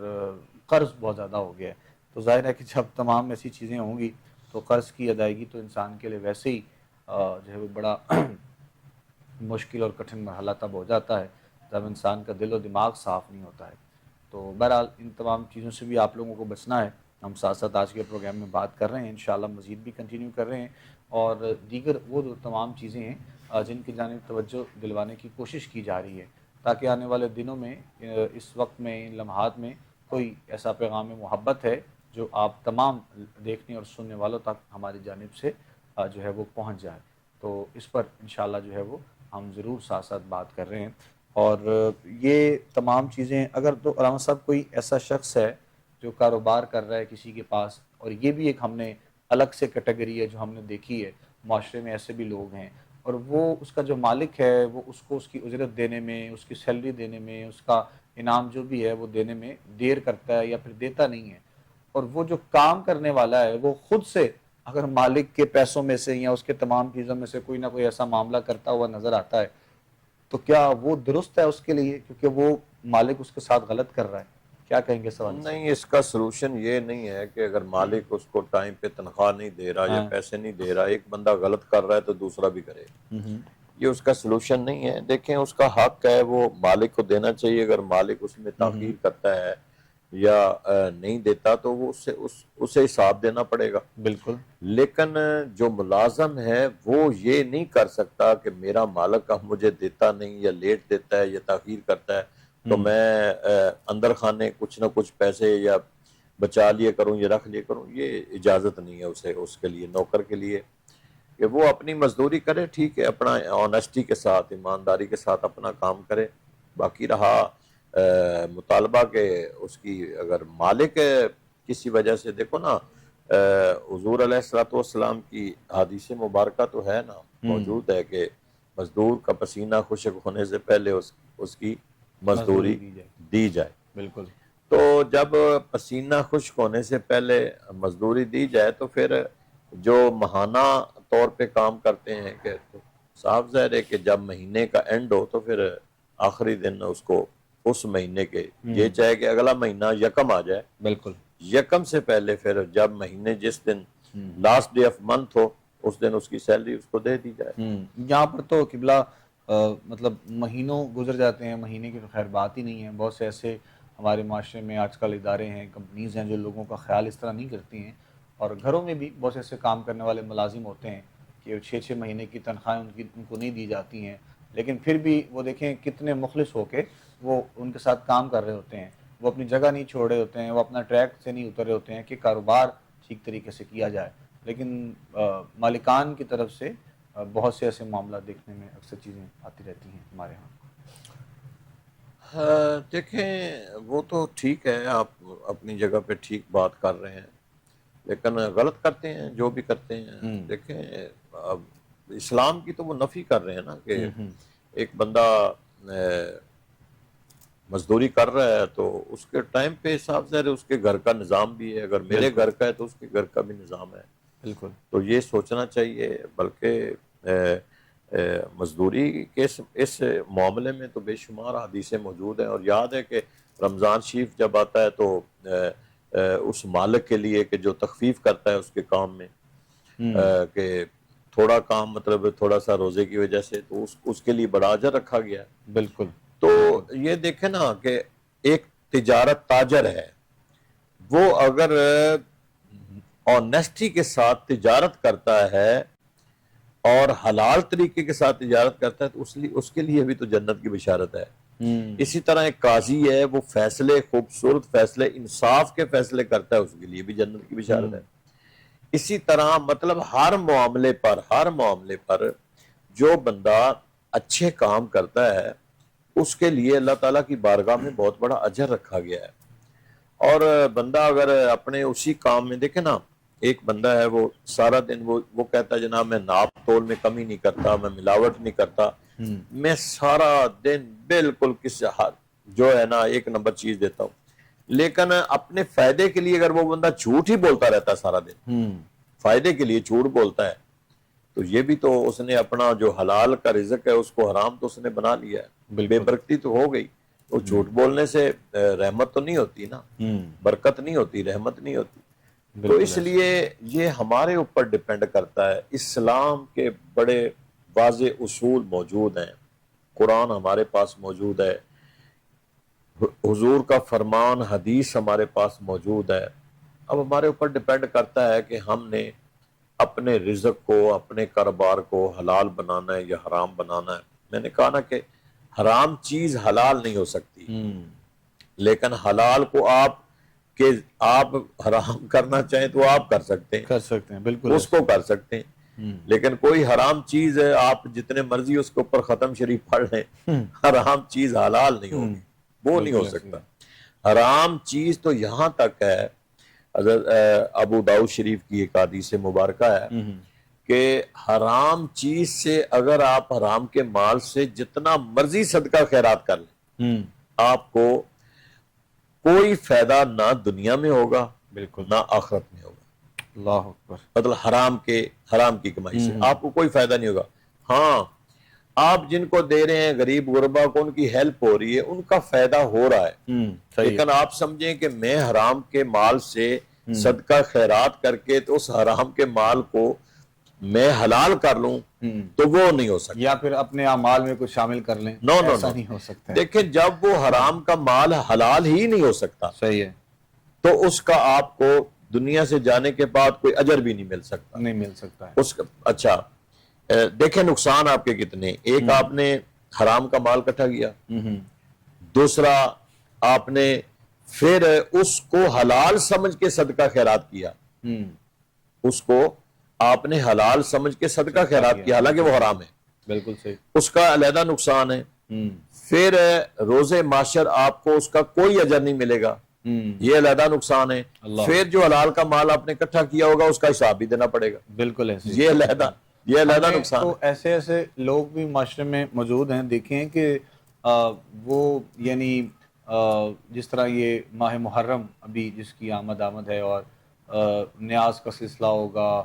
Speaker 1: قرض بہت زیادہ ہو گیا ہے۔ تو ظاہر ہے کہ جب تمام ایسی چیزیں ہوں گی تو قرض کی ادائیگی تو انسان کے لیے ویسے ہی جو ہے وہ بڑا مشکل اور کٹھن مرحلہ تب ہو جاتا ہے جب انسان کا دل و دماغ صاف نہیں ہوتا ہے۔ تو بہرحال ان تمام چیزوں سے بھی آپ لوگوں کو بچنا ہے۔ ہم ساتھ ساتھ آج کے پروگرام میں بات کر رہے ہیں، انشاءاللہ مزید بھی کنٹینیو کر رہے ہیں، اور دیگر وہ جو تمام چیزیں ہیں جن کی جانب توجہ دلوانے کی کوشش کی جا رہی ہے، تاکہ آنے والے دنوں میں اس وقت میں، ان لمحات میں کوئی ایسا پیغام محبت ہے جو آپ تمام دیکھنے اور سننے والوں تک ہماری جانب سے جو ہے وہ پہنچ جائے۔ تو اس پر انشاءاللہ جو ہے وہ ہم ضرور ساتھ ساتھ بات کر رہے ہیں۔ اور یہ تمام چیزیں اگر تو علامہ صاحب کوئی ایسا شخص ہے جو کاروبار کر رہا ہے کسی کے پاس، اور یہ بھی ایک ہم نے الگ سے کیٹیگری ہے جو ہم نے دیکھی ہے، معاشرے میں ایسے بھی لوگ ہیں، اور وہ اس کا جو مالک ہے وہ اس کو اس کی اجرت دینے میں، اس کی سیلری دینے میں، اس کا انعام جو بھی ہے وہ دینے میں دیر کرتا ہے یا پھر دیتا نہیں ہے، اور وہ جو کام کرنے والا ہے وہ خود سے اگر مالک کے پیسوں میں سے یا اس کے تمام چیزوں میں سے کوئی نہ کوئی ایسا معاملہ کرتا ہوا نظر آتا ہے، تو کیا وہ درست ہے اس کے لیے، کیونکہ وہ مالک اس کے ساتھ غلط کر رہا ہے؟ کیا کہیں گے سوال سے؟
Speaker 2: نہیں، اس کا سلوشن یہ نہیں ہے کہ اگر مالک اس کو ٹائم پہ تنخواہ نہیں دے رہا یا پیسے نہیں دے رہا، ایک بندہ غلط کر رہا ہے تو دوسرا بھی کرے، یہ اس کا سلوشن نہیں ہے۔ دیکھیں اس کا حق ہے، وہ مالک کو دینا چاہیے، اگر مالک اس میں تاخیر کرتا ہے یا نہیں دیتا تو وہ اسے حساب دینا پڑے گا۔
Speaker 1: بالکل
Speaker 2: لیکن جو ملازم ہے وہ یہ نہیں کر سکتا کہ میرا مالک اب مجھے دیتا نہیں، یا لیٹ دیتا ہے یا تاخیر کرتا ہے تو میں اندر خانے کچھ نہ کچھ پیسے یا بچا لیے کروں یا رکھ لیے کروں، یہ اجازت نہیں ہے اس کے لیے، نوکر کے لیے، کہ وہ اپنی مزدوری کرے، ٹھیک ہے، اپنا آنیسٹی کے ساتھ، ایمانداری کے ساتھ اپنا کام کرے۔ باقی رہا مطالبہ کہ اس کی اگر مالک کسی وجہ سے، دیکھو نا حضور علیہ الصلوۃ والسلام کی حدیث مبارکہ تو ہے نا، موجود ہے کہ مزدور کا پسینہ خشک ہونے سے پہلے اس کی مزدوری دی جائے۔
Speaker 1: بالکل
Speaker 2: تو جب پسینہ خشک ہونے سے پہلے مزدوری دی جائے تو پھر جو ماہانہ طور پہ کام کرتے ہیں کہ صاف ظاہر ہے کہ جب مہینے کا اینڈ ہو تو پھر آخری دن اس کو اس مہینے کے، یہ چاہے کہ اگلا مہینہ یکم آ جائے،
Speaker 1: بالکل
Speaker 2: یکم سے پہلے پھر جب مہینے جس دن لاسٹ ڈے آف منتھ ہو اس دن اس کی سیلری اس کو دے دی جائے۔
Speaker 1: یہاں پر تو قبلہ مطلب مہینوں گزر جاتے ہیں، مہینے کی تو خیر بات ہی نہیں ہے۔ بہت سے ایسے ہمارے معاشرے میں آج کل ادارے ہیں، کمپنیز ہیں جو لوگوں کا خیال اس طرح نہیں کرتی ہیں، اور گھروں میں بھی بہت سے ایسے کام کرنے والے ملازم ہوتے ہیں کہ 6 مہینے کی تنخواہیں ان کو نہیں دی جاتی ہیں، لیکن پھر بھی وہ دیکھیں کتنے مخلص ہو کے وہ ان کے ساتھ کام کر رہے ہوتے ہیں، وہ اپنی جگہ نہیں چھوڑ رہے ہوتے ہیں، وہ اپنا ٹریک سے نہیں اتر رہے ہوتے ہیں کہ کاروبار ٹھیک طریقے سے کیا جائے، لیکن مالکان کی طرف سے بہت سے ایسے معاملات دیکھنے میں اکثر چیزیں آتی رہتی ہیں ہمارے ہاں۔
Speaker 2: دیکھیں وہ تو ٹھیک ہے، آپ اپنی جگہ پہ ٹھیک بات کر رہے ہیں، لیکن غلط کرتے ہیں جو بھی کرتے ہیں۔ دیکھیں اب اسلام کی تو وہ نفی کر رہے ہیں نا کہ ایک بندہ مزدوری کر رہا ہے تو اس کے ٹائم پہ حساب سے اس کے گھر کا نظام بھی ہے، اگر میرے گھر کا ہے تو اس کے گھر کا بھی نظام ہے،
Speaker 1: بالکل۔
Speaker 2: تو یہ سوچنا چاہیے۔ بلکہ مزدوری کے اس معاملے میں تو بے شمار حدیثیں موجود ہیں، اور یاد ہے کہ رمضان شریف جب آتا ہے تو اس مالک کے لیے کہ جو تخفیف کرتا ہے اس کے کام میں، کہ تھوڑا کام مطلب تھوڑا سا روزے کی وجہ سے، تو اس کے لیے بڑا اجر رکھا گیا ہے۔
Speaker 1: بالکل۔
Speaker 2: تو یہ دیکھیں نا کہ ایک تجارت تاجر ہے، وہ اگر آنیسٹی کے ساتھ تجارت کرتا ہے اور حلال طریقے کے ساتھ تجارت کرتا ہے تو اس کے لیے بھی تو جنت کی بشارت ہے۔ اسی طرح ایک قاضی ہے، وہ فیصلے خوبصورت فیصلے انصاف کے فیصلے کرتا ہے، اس کے لیے بھی جنت کی بشارت ہے۔ اسی طرح مطلب ہر معاملے پر جو بندہ اچھے کام کرتا ہے اس کے لیے اللہ تعالیٰ کی بارگاہ میں بہت بڑا اجر رکھا گیا ہے۔ اور بندہ اگر اپنے اسی کام میں دیکھیں نا، ایک بندہ ہے وہ سارا دن وہ کہتا ہے جناب میں ناپ تول میں کمی نہیں کرتا، میں ملاوٹ نہیں کرتا، میں سارا دن بالکل جو ہے نا ایک نمبر چیز دیتا ہوں، لیکن اپنے فائدے کے لیے اگر وہ بندہ جھوٹ ہی بولتا رہتا ہے سارا دن، فائدے کے لیے جھوٹ بولتا ہے، تو یہ بھی تو اس نے اپنا جو حلال کا رزق ہے اس کو حرام تو اس نے بنا لیا ہے، بے برکتی تو ہو گئی۔ وہ جھوٹ بولنے سے رحمت تو نہیں ہوتی نا، برکت نہیں ہوتی، رحمت نہیں ہوتی۔ تو اس لیے یہ ہمارے اوپر ڈیپینڈ کرتا ہے۔ اسلام کے بڑے واضح اصول موجود ہیں، قرآن ہمارے پاس موجود ہے، حضور کا فرمان حدیث ہمارے پاس موجود ہے۔ اب ہمارے اوپر ڈیپینڈ کرتا ہے کہ ہم نے اپنے رزق کو، اپنے کاروبار کو حلال بنانا ہے یا حرام بنانا ہے۔ میں نے کہا نا کہ حرام چیز حلال نہیں ہو سکتی، لیکن حلال کو آپ حرام کرنا چاہیں تو آپ کر سکتے ہیں،
Speaker 1: بالکل
Speaker 2: اس کو کر سکتے ہیں، لیکن کوئی حرام چیز ہے آپ جتنے مرضی اس کے اوپر ختم شریف پڑھ لیں، حرام چیز حلال نہیں ہوگی، وہ نہیں ہو سکتا۔ حرام چیز تو یہاں تک ہے، حضرت ابو داؤد شریف کی ایک حدیث مبارکہ ہے کہ حرام چیز سے اگر آپ حرام کے مال سے جتنا مرضی صدقہ خیرات کر لیں، آپ کو کوئی فائدہ نہ دنیا میں ہوگا، بالکل نہ آخرت میں ہوگا۔
Speaker 1: اللہ اکبر۔
Speaker 2: مطلب حرام کی کمائی سے آپ کو کوئی فائدہ نہیں ہوگا۔ ہاں آپ جن کو دے رہے ہیں غریب غربا کو، ان کی ہیلپ ہو رہی ہے، ان کا فائدہ ہو رہا ہے، لیکن آپ سمجھیں کہ میں حرام کے مال سے صدقہ خیرات کر کے تو اس حرام کے مال کو میں حلال کر لوں تو وہ نہیں ہو سکتا،
Speaker 1: یا پھر اپنے اعمال میں کچھ شامل کر لیں، ایسا نہیں ہو سکتا۔
Speaker 2: دیکھیں جب وہ حرام کا مال حلال ہی نہیں ہو سکتا،
Speaker 1: صحیح ہے،
Speaker 2: تو اس کا آپ کو دنیا سے جانے کے بعد کوئی اجر بھی نہیں مل سکتا،
Speaker 1: نہیں مل سکتا ہے۔
Speaker 2: اچھا دیکھیں نقصان آپ کے کتنے، ایک آپ نے حرام کا مال اکٹھا کیا، دوسرا آپ نے پھر اس کو حلال سمجھ کے صدقہ خیرات کیا، اس کو آپ نے حلال سمجھ کے صدقہ خیرات کیا حالانکہ وہ حرام ہے، بالکل صحیح، اس کا علیحدہ نقصان ہے۔ پھر روز محشر آپ کو اس کا کوئی اجر نہیں ملے گا، یہ علیحدہ نقصان ہے۔ پھر جو حلال کا مال آپ نے اکٹھا کیا ہوگا اس کا حساب بھی دینا پڑے گا، بالکل ایسے، یہ علیحدہ نقصان۔
Speaker 1: تو ایسے ایسے لوگ بھی معاشرے میں موجود ہیں، دیکھیں کہ وہ یعنی جس طرح یہ ماہ محرم ابھی جس کی آمد ہے اور نیاز کا سلسلہ ہوگا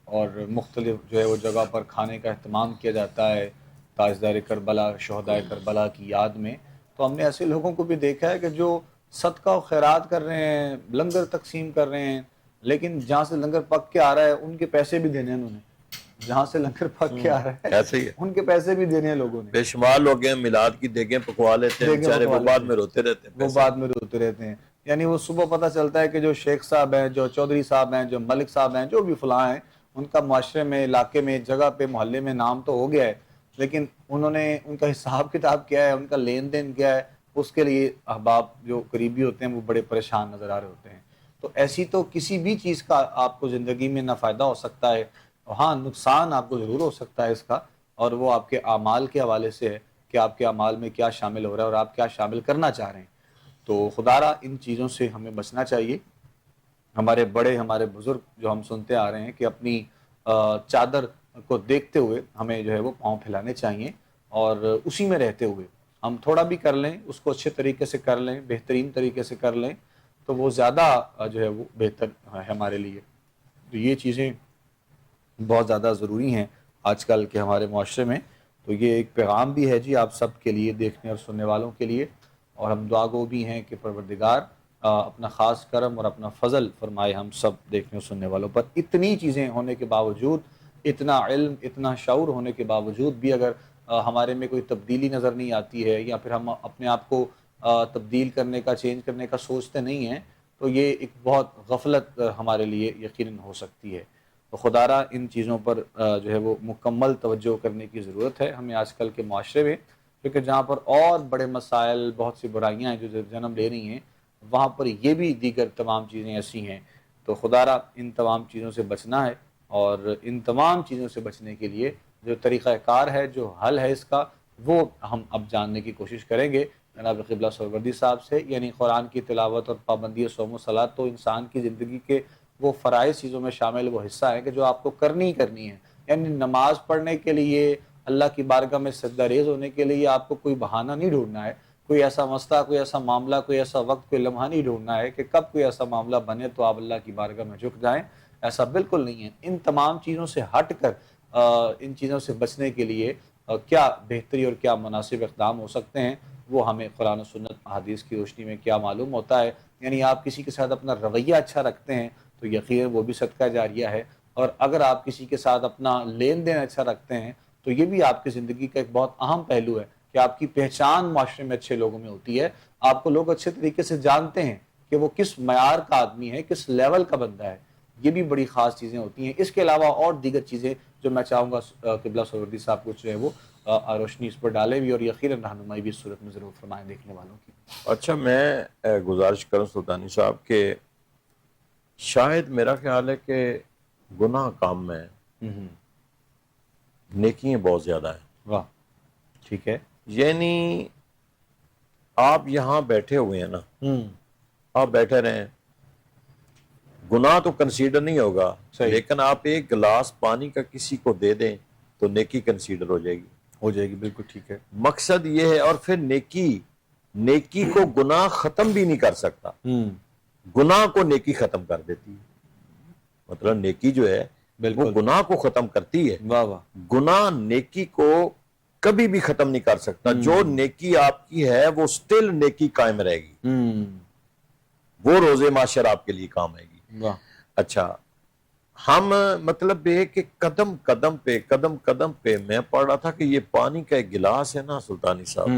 Speaker 1: اور مختلف جو ہے وہ جگہ پر کھانے کا اہتمام کیا جاتا ہے تاجدار کربلا، شہدائے کربلا کی یاد میں، تو ہم نے ایسے لوگوں کو بھی دیکھا ہے کہ جو صدقہ و خیرات کر رہے ہیں، لنگر تقسیم کر رہے ہیں، لیکن جہاں سے لنگر پک کے آ رہا ہے ان کے پیسے بھی دینے انہوں نے، جہاں سے لنگر پک کے آ رہا ہے
Speaker 2: ایسے ہی ہے،
Speaker 1: ان کے پیسے بھی دینے ہیں لوگوں نے،
Speaker 2: بے شمار لوگ ہیں میلاد کی دیگیں پکوا لیتے ہیں
Speaker 1: دیکھیں
Speaker 2: بیچارے، وہ
Speaker 1: بکوا
Speaker 2: بعد
Speaker 1: لیتے ہیں،
Speaker 2: میں روتے رہتے ہیں
Speaker 1: وہ
Speaker 2: پیسے
Speaker 1: بعد میں روتے رہتے ہیں. یعنی وہ صبح پتہ چلتا ہے کہ جو شیخ صاحب ہیں، جو چودھری صاحب ہیں، جو ملک صاحب ہیں، جو بھی فلاں ہیں، ان کا معاشرے میں، علاقے میں، جگہ پہ، محلے میں نام تو ہو گیا ہے، لیکن انہوں نے ان کا حساب کتاب کیا ہے، ان کا لین دین کیا ہے، اس کے لیے احباب جو قریبی ہوتے ہیں وہ بڑے پریشان نظر آ رہے ہوتے ہیں. تو ایسی تو کسی بھی چیز کا آپ کو زندگی میں نہ فائدہ ہو سکتا ہے، ہاں نقصان آپ کو ضرور ہو سکتا ہے اس کا، اور وہ آپ کے اعمال کے حوالے سے ہے کہ آپ کے اعمال میں کیا شامل ہو رہا ہے اور آپ کیا شامل کرنا چاہ رہے ہیں. تو خدارہ ان چیزوں سے ہمیں بچنا چاہیے. ہمارے بڑے، ہمارے بزرگ جو ہم سنتے آ رہے ہیں کہ اپنی چادر کو دیکھتے ہوئے ہمیں جو ہے وہ پاؤں پھیلانے چاہیے، اور اسی میں رہتے ہوئے ہم تھوڑا بھی کر لیں اس کو اچھے طریقے سے کر لیں، بہترین طریقے سے کر لیں، تو وہ زیادہ جو ہے وہ بہتر ہے ہمارے لیے. تو یہ چیزیں بہت زیادہ ضروری ہیں آج کل کے ہمارے معاشرے میں. تو یہ ایک پیغام بھی ہے جی آپ سب کے لیے، دیکھنے اور سننے والوں کے لیے، اور ہم دعا گو بھی ہیں کہ پروردگار اپنا خاص کرم اور اپنا فضل فرمائے ہم سب دیکھنے اور سننے والوں پر. اتنی چیزیں ہونے کے باوجود، اتنا علم، اتنا شعور ہونے کے باوجود بھی اگر ہمارے میں کوئی تبدیلی نظر نہیں آتی ہے، یا پھر ہم اپنے آپ کو تبدیل کرنے کا، چینج کرنے کا سوچتے نہیں ہیں، تو یہ ایک بہت غفلت ہمارے لیے یقیناً ہو سکتی ہے. تو خدارہ ان چیزوں پر جو ہے وہ مکمل توجہ کرنے کی ضرورت ہے ہمیں آج کل کے معاشرے میں، کیونکہ جہاں پر اور بڑے مسائل، بہت سی برائیاں ہیں جو جنم لے رہی ہیں، وہاں پر یہ بھی دیگر تمام چیزیں ایسی ہیں. تو خدارہ ان تمام چیزوں سے بچنا ہے، اور ان تمام چیزوں سے بچنے کے لیے جو طریقہ کار ہے، جو حل ہے اس کا، وہ ہم اب جاننے کی کوشش کریں گے جناب قبلہ سہروردی صاحب سے. یعنی قرآن کی تلاوت اور پابندی صوم و صلاۃ تو انسان کی زندگی کے وہ فرائض چیزوں میں شامل وہ حصہ ہے کہ جو آپ کو کرنی ہی کرنی ہے. یعنی نماز پڑھنے کے لیے، اللہ کی بارگاہ میں سجدہ ریز ہونے کے لیے آپ کو کوئی بہانہ نہیں ڈھونڈنا ہے، کوئی ایسا مسئلہ، کوئی ایسا معاملہ، کوئی ایسا وقت، کوئی لمحہ نہیں ڈھونڈنا ہے کہ کب کوئی ایسا معاملہ بنے تو آپ اللہ کی بارگاہ میں جھک جائیں. ایسا بالکل نہیں ہے. ان تمام چیزوں سے ہٹ کر ان چیزوں سے بچنے کے لیے کیا بہتری اور کیا مناسب اقدام ہو سکتے ہیں، وہ ہمیں قرآن و سنت حدیث کی روشنی میں کیا معلوم ہوتا ہے. یعنی آپ کسی کے ساتھ اپنا رویہ اچھا رکھتے ہیں تو یقیناً وہ بھی صدقہ جاریہ ہے، اور اگر آپ کسی کے ساتھ اپنا لین دین اچھا رکھتے ہیں تو یہ بھی آپ کی زندگی کا ایک بہت اہم پہلو ہے کہ آپ کی پہچان معاشرے میں اچھے لوگوں میں ہوتی ہے. آپ کو لوگ اچھے طریقے سے جانتے ہیں کہ وہ کس معیار کا آدمی ہے، کس لیول کا بندہ ہے. یہ بھی بڑی خاص چیزیں ہوتی ہیں. اس کے علاوہ اور دیگر چیزیں جو میں چاہوں گا قبلہ سہروردی صاحب کو جو ہے وہ روشنی اس پر ڈالے بھی، اور یقیناً رہنمائی بھی اس صورت میں ضرور فرمائیں دیکھنے والوں کی.
Speaker 2: اچھا میں گزارش کروں سلطانی صاحب کہ شاید میرا خیال ہے کہ گناہ کام میں نیکیاں بہت زیادہ ہیں.
Speaker 1: واہ، ٹھیک ہے.
Speaker 2: یعنی آپ یہاں بیٹھے ہوئے ہیں نا، آپ بیٹھے رہیں، گناہ تو کنسیڈر نہیں ہوگا،
Speaker 1: صحیح،
Speaker 2: لیکن آپ ایک گلاس پانی کا کسی کو دے دیں تو نیکی کنسیڈر ہو جائے گی.
Speaker 1: ہو جائے گی، بالکل ٹھیک ہے.
Speaker 2: مقصد یہ ہے. اور پھر نیکی کو گناہ ختم بھی نہیں کر سکتا، گناہ کو نیکی ختم کر دیتی ہے. مطلب نیکی جو ہے وہ
Speaker 1: بالکل،
Speaker 2: گناہ کو ختم کرتی ہے،
Speaker 1: واہ واہ.
Speaker 2: گناہ نیکی کو کبھی بھی ختم نہیں کر سکتا. جو نیکی آپ کی ہے وہ سٹل نیکی قائم رہے گی، وہ روز معاشر آپ کے لیے کام آئے گی.
Speaker 1: واہ.
Speaker 2: اچھا، ہم مطلب یہ کہ قدم قدم پہ میں پڑھ رہا تھا کہ یہ پانی کا ایک گلاس ہے نا سلطانی صاحب،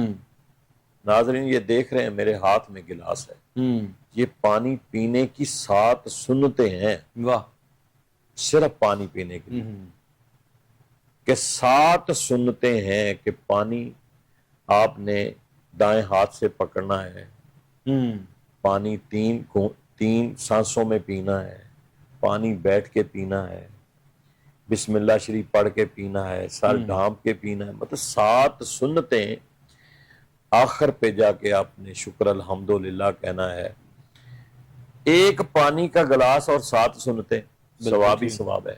Speaker 2: ناظرین یہ دیکھ رہے ہیں میرے ہاتھ میں گلاس ہے، یہ پانی پینے کی 7 سنتیں ہیں.
Speaker 1: واہ.
Speaker 2: صرف پانی پینے کے لیے کہ 7 سنتیں ہیں کہ پانی آپ نے دائیں ہاتھ سے پکڑنا ہے، پانی 3 سانسوں میں پینا ہے، پانی بیٹھ کے پینا ہے، بسم اللہ شریف پڑھ کے پینا ہے، سر ڈھانپ کے پینا ہے. مطلب 7 سنتیں. آخر پہ جا کے آپ نے شکر الحمدللہ کہنا ہے. ایک پانی کا گلاس اور 7 سنتیں، ثواب ہی ثواب ہے.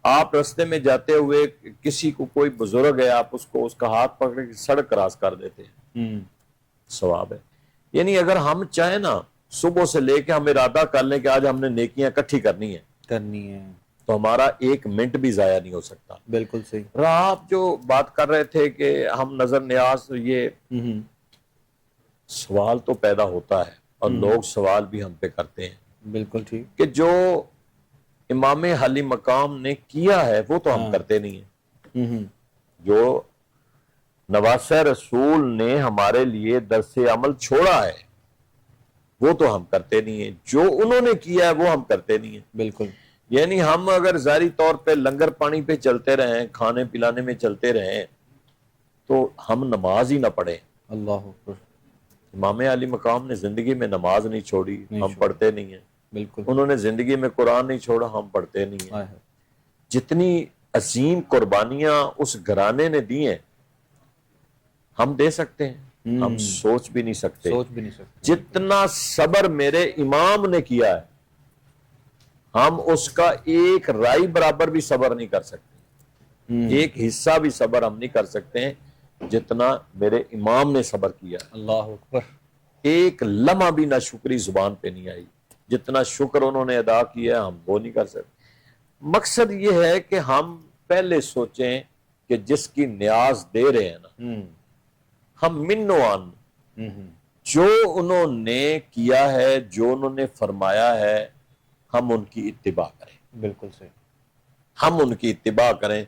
Speaker 2: آپ رستے میں جاتے ہوئے کسی کو، کوئی بزرگ ہے، آپ اس کا ہاتھ پکڑ کے سڑک کراس کر دیتے ہیں، ثواب ہے. یعنی اگر ہم چاہیں نا صبح سے لے کے ہم ارادہ کر لیں کہ آج ہم نے نیکیاں اکٹھی کرنی ہے تو ہمارا 1 منٹ بھی ضائع نہیں ہو سکتا.
Speaker 1: بالکل صحیح.
Speaker 2: آپ جو بات کر رہے تھے کہ ہم نظر نیاز، یہ سوال تو پیدا ہوتا ہے اور لوگ سوال بھی ہم پہ کرتے ہیں
Speaker 1: بالکل ٹھیک
Speaker 2: کہ جو امام علی مقام نے کیا ہے وہ تو ہم کرتے نہیں ہیں. جو نواسہ رسول نے ہمارے لیے درس عمل چھوڑا ہے وہ تو ہم کرتے نہیں ہیں. جو انہوں نے کیا ہے وہ ہم کرتے نہیں ہیں.
Speaker 1: بالکل.
Speaker 2: یعنی ہم اگر ظاہری طور پہ لنگر پانی پہ چلتے رہیں، کھانے پلانے میں چلتے رہیں، تو ہم نماز ہی نہ پڑھیں.
Speaker 1: اللہ اکبر.
Speaker 2: امام علی مقام نے زندگی میں نماز نہیں چھوڑی، ہم پڑھتے نہیں ہیں.
Speaker 1: بالکل.
Speaker 2: انہوں نے زندگی میں قرآن نہیں چھوڑا، ہم پڑھتے نہیں ہیں.
Speaker 1: آئے ہے.
Speaker 2: جتنی عظیم قربانیاں اس گھرانے نے دی ہیں ہم دے سکتے ہیں، ہم سوچ بھی نہیں سکتے.
Speaker 1: سوچ بھی نہیں سکتے.
Speaker 2: جتنا صبر میرے امام نے کیا ہے ہم اس کا ایک رائی برابر بھی صبر نہیں کر سکتے، ایک حصہ بھی صبر ہم نہیں کر سکتے ہیں جتنا میرے امام نے صبر کیا ہے.
Speaker 1: اللہ اکبر.
Speaker 2: ایک لمحہ بھی نہ شکری زبان پہ نہیں آئی. جتنا شکر انہوں نے ادا کیا ہے ہم وہ نہیں کر سکتے. مقصد یہ ہے کہ ہم پہلے سوچیں کہ جس کی نیاز دے رہے ہیں نا ہم منوان جو انہوں نے کیا ہے، جو انہوں نے فرمایا ہے، ہم ان کی اتباع کریں.
Speaker 1: بالکل صحیح.
Speaker 2: ہم ان کی اتباع کریں.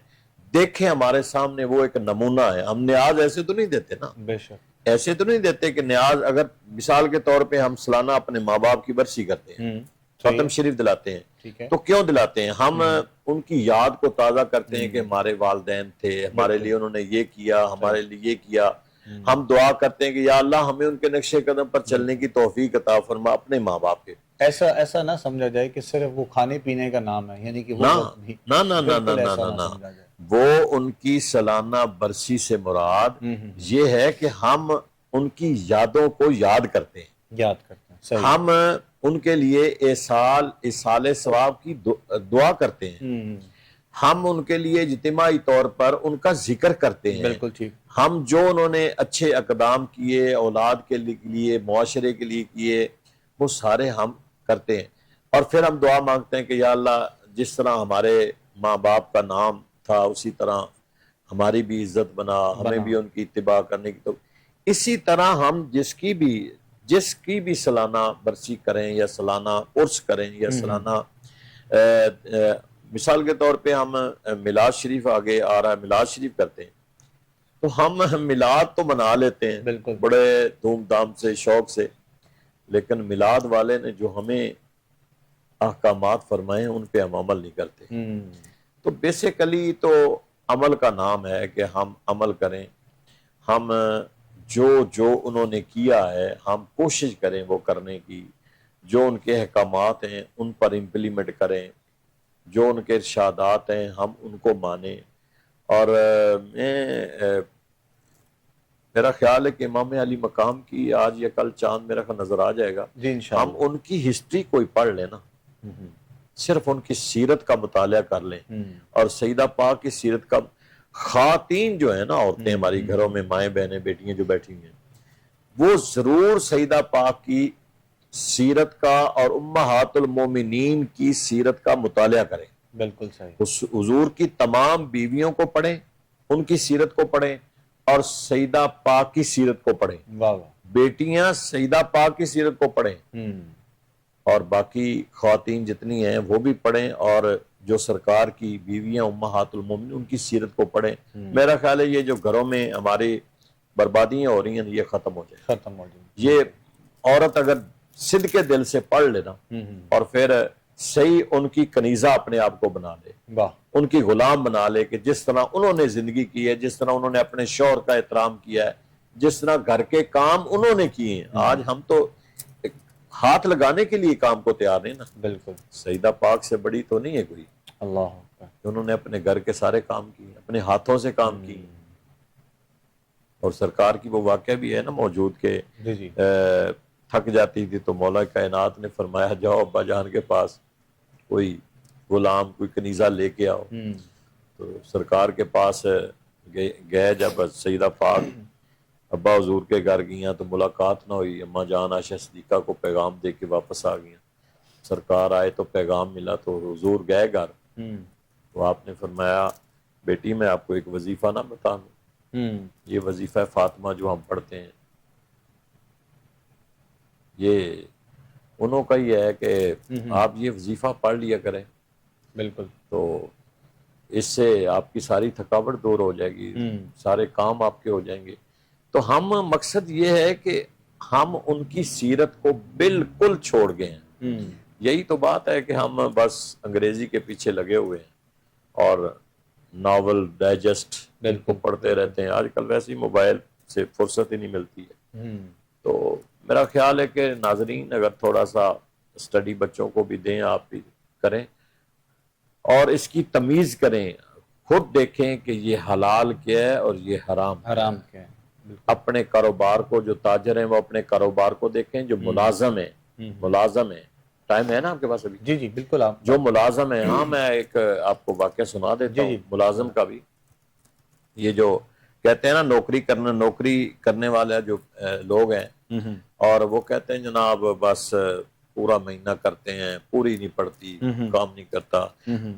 Speaker 2: دیکھیں ہمارے سامنے وہ ایک نمونہ ہے. ہم نیاز ایسے تو نہیں دیتے نا،
Speaker 1: بے شک.
Speaker 2: ایسے تو نہیں دیتے کہ نیاز اگر مثال کے طور پہ ہم سالانہ اپنے ماں باپ کی برسی کرتے ہیں، ختم شریف دلاتے ہیں، تو کیوں دلاتے ہیں؟ ہم ان کی یاد کو تازہ کرتے ہیں کہ ہمارے والدین تھے، ہمارے لیے انہوں نے یہ کیا، ہمارے لیے یہ کیا. ہم دعا کرتے ہیں کہ یا اللہ ہمیں ان کے نقش قدم پر چلنے کی توفیق عطا فرما اپنے ماں باپ کے.
Speaker 1: ایسا نہ سمجھا جائے کہ صرف وہ کھانے پینے کا نام ہے، یعنی کہ وہ
Speaker 2: وہ ان کی سالانہ برسی سے مراد یہ ہے کہ ہم ان کی یادوں کو یاد کرتے ہیں. ہم ان کے لیے ایصال ثواب کی دعا کرتے ہیں. ہم ان کے لیے اجتماعی طور پر ان کا ذکر کرتے ہیں.
Speaker 1: بالکل ٹھیک.
Speaker 2: ہم جو انہوں نے اچھے اقدام کیے، اولاد کے لیے، معاشرے کے لیے کیے، وہ سارے ہم کرتے ہیں. اور پھر ہم دعا مانگتے ہیں کہ یا اللہ جس طرح ہمارے ماں باپ کا نام تھا اسی طرح ہماری بھی عزت بنا، ہمیں بھی ان کی اتباع کرنے کی. تو اسی طرح ہم جس کی بھی سالانہ برسی کریں یا سالانہ عرس کریں یا سالانہ مثال کے طور پہ ہم میلاد شریف آگے آ رہا ہے، میلاد شریف کرتے ہیں تو ہم میلاد تو منا لیتے ہیں بڑے دھوم دھام سے، شوق سے، لیکن میلاد والے نے جو ہمیں احکامات فرمائے ان پہ ہم عمل نہیں کرتے. تو بیسیکلی تو عمل کا نام ہے کہ ہم عمل کریں. ہم جو انہوں نے کیا ہے ہم کوشش کریں وہ کرنے کی. جو ان کے احکامات ہیں ان پر امپلیمنٹ کریں، جو ان کے ارشادات ہیں ہم ان کو مانیں. اور میرا خیال ہے کہ امام علی مقام کی آج یا کل چاند میرا نظر آ جائے گا. ہم ان کی ہسٹری کوئی پڑھ لیں نا، صرف ان کی سیرت کا مطالعہ کر لیں اور سیدہ پاک کی سیرت کا. خواتین جو ہیں نا، عورتیں ہماری گھروں میں، مائیں بہنیں بیٹیاں جو بیٹھی ہیں، وہ ضرور سیدہ پاک کی سیرت کا اور امہات المومنین کی سیرت کا مطالعہ کریں.
Speaker 1: بالکل صحیح.
Speaker 2: اس حضور کی تمام بیویوں کو پڑھیں، ان کی سیرت کو پڑھیں اور سیدہ پاک کی سیرت کو پڑھیں. بیٹیاں سیدہ پاک کی سیرت کو پڑھیں اور باقی خواتین جتنی ہیں وہ بھی پڑھیں، اور جو سرکار کی بیویاں امہات المومنین ان کی سیرت کو پڑھیں. میرا خیال ہے یہ جو گھروں میں ہماری بربادیاں ہو رہی ہیں یہ ختم ہو جائے. یہ عورت اگر صدقے دل سے پڑھ لینا اور پھر صحیح ان کی کنیزہ اپنے آپ کو بنا لے، ان کی غلام بنا لے کہ جس طرح انہوں نے زندگی کی ہے، جس طرح انہوں نے اپنے شوہر کا احترام کیا ہے، جس طرح گھر کے کام انہوں نے کیے ہیں. آج ہم تو ہاتھ لگانے کے لیے کام کو تیار نہیں نا. بالکل. سیدہ پاک سے بڑی تو نہیں ہے کوئی. اللہ. انہوں نے اپنے گھر کے سارے کام کیے، اپنے ہاتھوں سے کام کیے. اور سرکار کی وہ واقعہ بھی ہے نا موجود کہ تھک جاتی تھی تو مولا کائنات نے فرمایا جاؤ ابا جان کے پاس کوئی غلام، کوئی کنیزہ لے کے آؤ. تو سرکار کے پاس گئے جب سیدہ پاک ابا حضور کے گھر گئیاں تو ملاقات نہ ہوئی. اماں جان عائشہ صدیقہ کو پیغام دے کے واپس آ گئیاں. سرکار آئے تو پیغام ملا تو حضور گئے گھر. تو آپ نے فرمایا بیٹی میں آپ کو ایک وظیفہ نہ بتا دوں؟ یہ وظیفہ فاطمہ جو ہم پڑھتے ہیں یہ انہوں کا یہ ہے کہ آپ یہ وظیفہ پڑھ لیا کریں
Speaker 1: بالکل.
Speaker 2: تو اس سے آپ کی ساری تھکاوٹ دور ہو جائے گی، سارے کام آپ کے ہو جائیں گے. تو ہم مقصد یہ ہے کہ ہم ان کی سیرت کو بالکل چھوڑ گئے ہیں. یہی تو بات ہے کہ ہم بس انگریزی کے پیچھے لگے ہوئے ہیں اور ناول ڈائجسٹ ان کو پڑھتے رہتے ہیں. آج کل ویسے ہی موبائل سے فرصت ہی نہیں ملتی ہے. تو میرا خیال ہے کہ ناظرین اگر تھوڑا سا اسٹڈی بچوں کو بھی دیں، آپ بھی کریں اور اس کی تمیز کریں، خود دیکھیں کہ یہ حلال کیا ہے اور یہ حرام
Speaker 1: کیا ہے.
Speaker 2: اپنے کاروبار کو، جو تاجر ہیں وہ اپنے کاروبار کو دیکھیں، جو ملازم ہیں ٹائم ہے نا آپ کے پاس ابھی؟
Speaker 1: جی بالکل. آپ
Speaker 2: جو ملازم ہیں، ہاں میں ایک آپ کو واقعہ سنا دیتا ہوں ملازم کا بھی. یہ جو کہتے ہیں نا نوکری کرنے والے جو لوگ ہیں اور وہ کہتے ہیں جناب بس پورا مہینہ کرتے ہیں، پوری نہیں پڑتی، کام نہیں کرتا.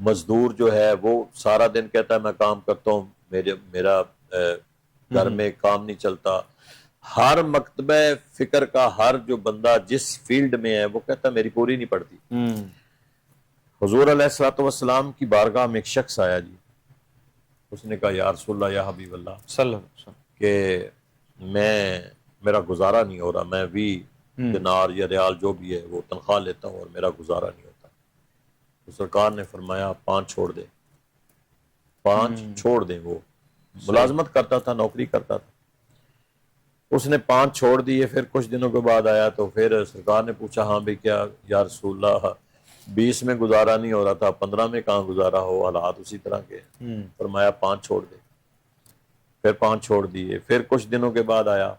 Speaker 2: مزدور جو ہے وہ سارا دن کہتا ہے میں کام کرتا ہوں، میرا گھر میں کام نہیں چلتا. ہر مکتبہ فکر کا ہر جو بندہ جس فیلڈ میں ہے وہ کہتا ہے میری پوری نہیں پڑتی. حضور علیہ الصلوۃ والسلام کی بارگاہ میں ایک شخص آیا جی. اس نے کہا یا رسول اللہ، یا حبیب اللہ،
Speaker 1: صلی اللہ علیہ وسلم،
Speaker 2: کہ میرا گزارا نہیں ہو رہا، میں بھی دینار یا ریال جو بھی ہے وہ تنخواہ لیتا ہوں اور میرا گزارا نہیں ہوتا. تو سرکار نے فرمایا 5 چھوڑ دے. 5 چھوڑ دیں. وہ ملازمت کرتا تھا، نوکری کرتا تھا. اس نے 5 چھوڑ دیے. پھر کچھ دنوں کے بعد آیا تو پھر سرکار نے پوچھا ہاں بھائی کیا یا رسول اللہ 20 میں گزارا نہیں ہو رہا تھا، 15 میں کہاں گزارا ہو، حالات اسی طرح کے. فرمایا 5 چھوڑ دے. پھر 5 چھوڑ دیے. پھر کچھ دنوں کے بعد آیا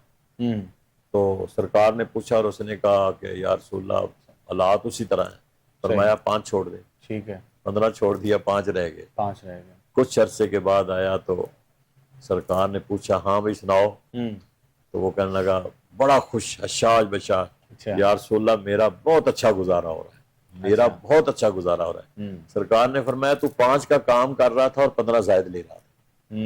Speaker 2: تو سرکار نے پوچھا اور اس نے کہا کہ یا رسول اللہ حالات اسی طرح ہیں. فرمایا 5 چھوڑ دے.
Speaker 1: ٹھیک ہے.
Speaker 2: 15 چھوڑ دیا، 5 رہ گئے.
Speaker 1: 5 رہ گئے.
Speaker 2: کچھ عرصے کے بعد آیا تو سرکار نے پوچھا ہاں بھائی سناؤ. تو وہ کہنے لگا بڑا خوش حشاش بشاش، یا رسول اللہ میرا بہت اچھا گزارا ہو رہا ہے، میرا بہت اچھا گزارا ہو رہا ہے. سرکار نے فرمایا تو 5 کا کام کر رہا تھا اور 15 زائد لے رہا تھا.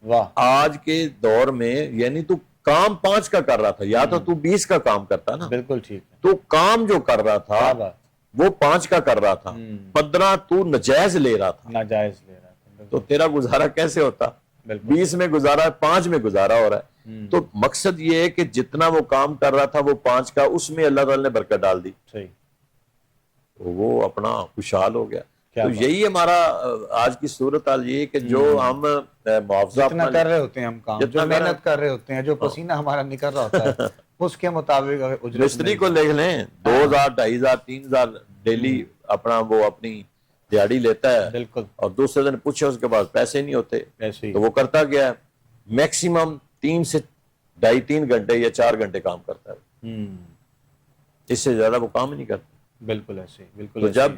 Speaker 1: واہ.
Speaker 2: آج کے دور میں یعنی تو کام 5 کا کر رہا تھا، یا تو 20 کا کام کرتا نا.
Speaker 1: بالکل ٹھیک ہے.
Speaker 2: تو کام جو کر رہا تھا وہ 5 کا کر رہا تھا، 15 تو نجائز لے رہا تھا.
Speaker 1: ناجائز لے رہا تھا.
Speaker 2: تو تیرا گزارا کیسے ہوتا؟ 20 میں گزارا، 5 میں گزارا ہو رہا ہے. تو مقصد یہ ہے کہ جتنا وہ کام کر رہا تھا وہ 5 کا، اس میں اللہ تعالی نے برکت ڈال دی.
Speaker 1: صحیح.
Speaker 2: تو وہ اپنا خوشحال ہو گیا. تو یہی ہمارا آج کی صورت حال یہ کہ جو ہم معاوضہ
Speaker 1: جتنا کر رہے ہوتے ہیں ہم کام، جو محنت کر رہے ہوتے ہیں، جو پسینہ ہمارا نکل رہا ہوتا ہے اس کے مطابق اجرت
Speaker 2: مستری کو دیکھ لیں 2000 2500 3000 ڈیلی اپنا وہ اپنی دیہڑی لیتا ہے.
Speaker 1: بالکل.
Speaker 2: اور دوسرے دن پوچھے اس کے پاس پیسے نہیں ہوتے تو وہ کرتا گیا میکسیمم 3 سے 2.5-3 گھنٹے یا 4 گھنٹے کام کرتا ہے. اس سے زیادہ وہ کام نہیں کرتا.
Speaker 1: بالکل ایسے. بالکل.
Speaker 2: تو جب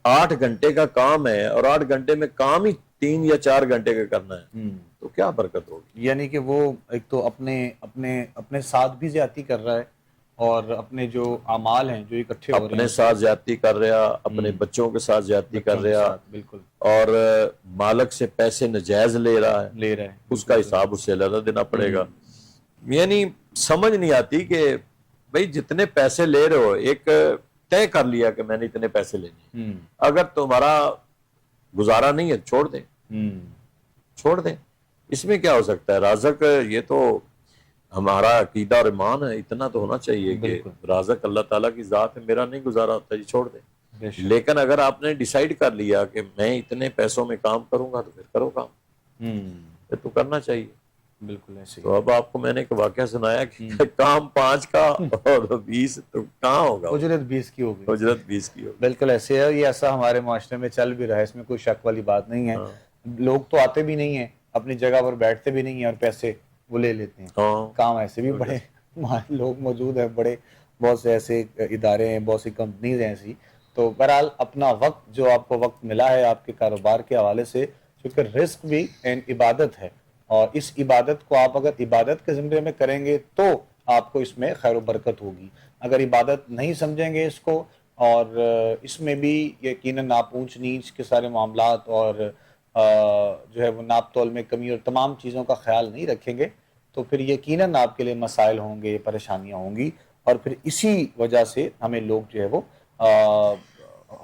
Speaker 2: 8 گھنٹے کا کام ہے اور 8 گھنٹے میں کام ہی 3 یا 4 گھنٹے کا کرنا ہے تو کیا برکت ہوگی؟
Speaker 1: یعنی کہ وہ ایک تو اپنے ساتھ بھی زیادتی کر رہا ہے اور اپنے جو اعمال ہیں جو اکٹھے ہو رہے ہیں
Speaker 2: اپنے ساتھ زیادتی کر رہا، اپنے بچوں کے ساتھ زیادتی کر رہا.
Speaker 1: بالکل.
Speaker 2: اور مالک سے پیسے نجائز لے رہا ہے. اس کا حساب اس سے علیحدہ دینا پڑے گا. یعنی سمجھ نہیں آتی کہ بھئی جتنے پیسے لے رہے ہو ایک طے کر لیا کہ میں نے اتنے پیسے لینے. اگر تمہارا گزارا نہیں ہے چھوڑ دیں. اس میں کیا ہو سکتا ہے؟ رازق یہ تو ہمارا عقیدہ اور ایمان ہے، اتنا تو ہونا چاہیے کہ رازق اللہ تعالیٰ کی ذات ہے، میرا نہیں گزارا ہوتا جی چھوڑ دیں. لیکن اگر آپ نے ڈیسائیڈ کر لیا کہ میں اتنے پیسوں میں کام کروں گا تو پھر کرو کام. پھر تو کرنا چاہیے.
Speaker 1: بالکل ایسے.
Speaker 2: تو اب آپ کو میں نے ایک واقعہ سنایا کہ کام 5 کا اور 20 تو کہاں ہوگا؟
Speaker 1: اجرت 20 کی ہوگی.
Speaker 2: اجرت 20 کی ہوگی.
Speaker 1: بالکل ایسے ہے. یہ ایسا ہمارے معاشرے میں چل بھی رہا ہے، اس میں کوئی شک والی بات نہیں ہے. لوگ تو آتے بھی نہیں ہیں، اپنی جگہ پر بیٹھتے بھی نہیں ہیں اور پیسے وہ لے لیتے ہیں. کام ایسے بھی بڑے لوگ موجود ہیں، بڑے بہت سے ایسے ادارے ہیں، بہت سی کمپنیز ہیں ایسی. تو بہرحال اپنا وقت جو آپ کو وقت ملا ہے آپ کے کاروبار کے حوالے سے، کیونکہ رزق بھی عبادت ہے اور اس عبادت کو آپ اگر عبادت کے زمرے میں کریں گے تو آپ کو اس میں خیر و برکت ہوگی. اگر عبادت نہیں سمجھیں گے اس کو اور اس میں بھی یقیناً آپ اونچ نیچ کے سارے معاملات اور جو ہے وہ ناپ تول میں کمی اور تمام چیزوں کا خیال نہیں رکھیں گے تو پھر یقیناً آپ کے لیے مسائل ہوں گے، پریشانیاں ہوں گی. اور پھر اسی وجہ سے ہمیں لوگ جو ہے وہ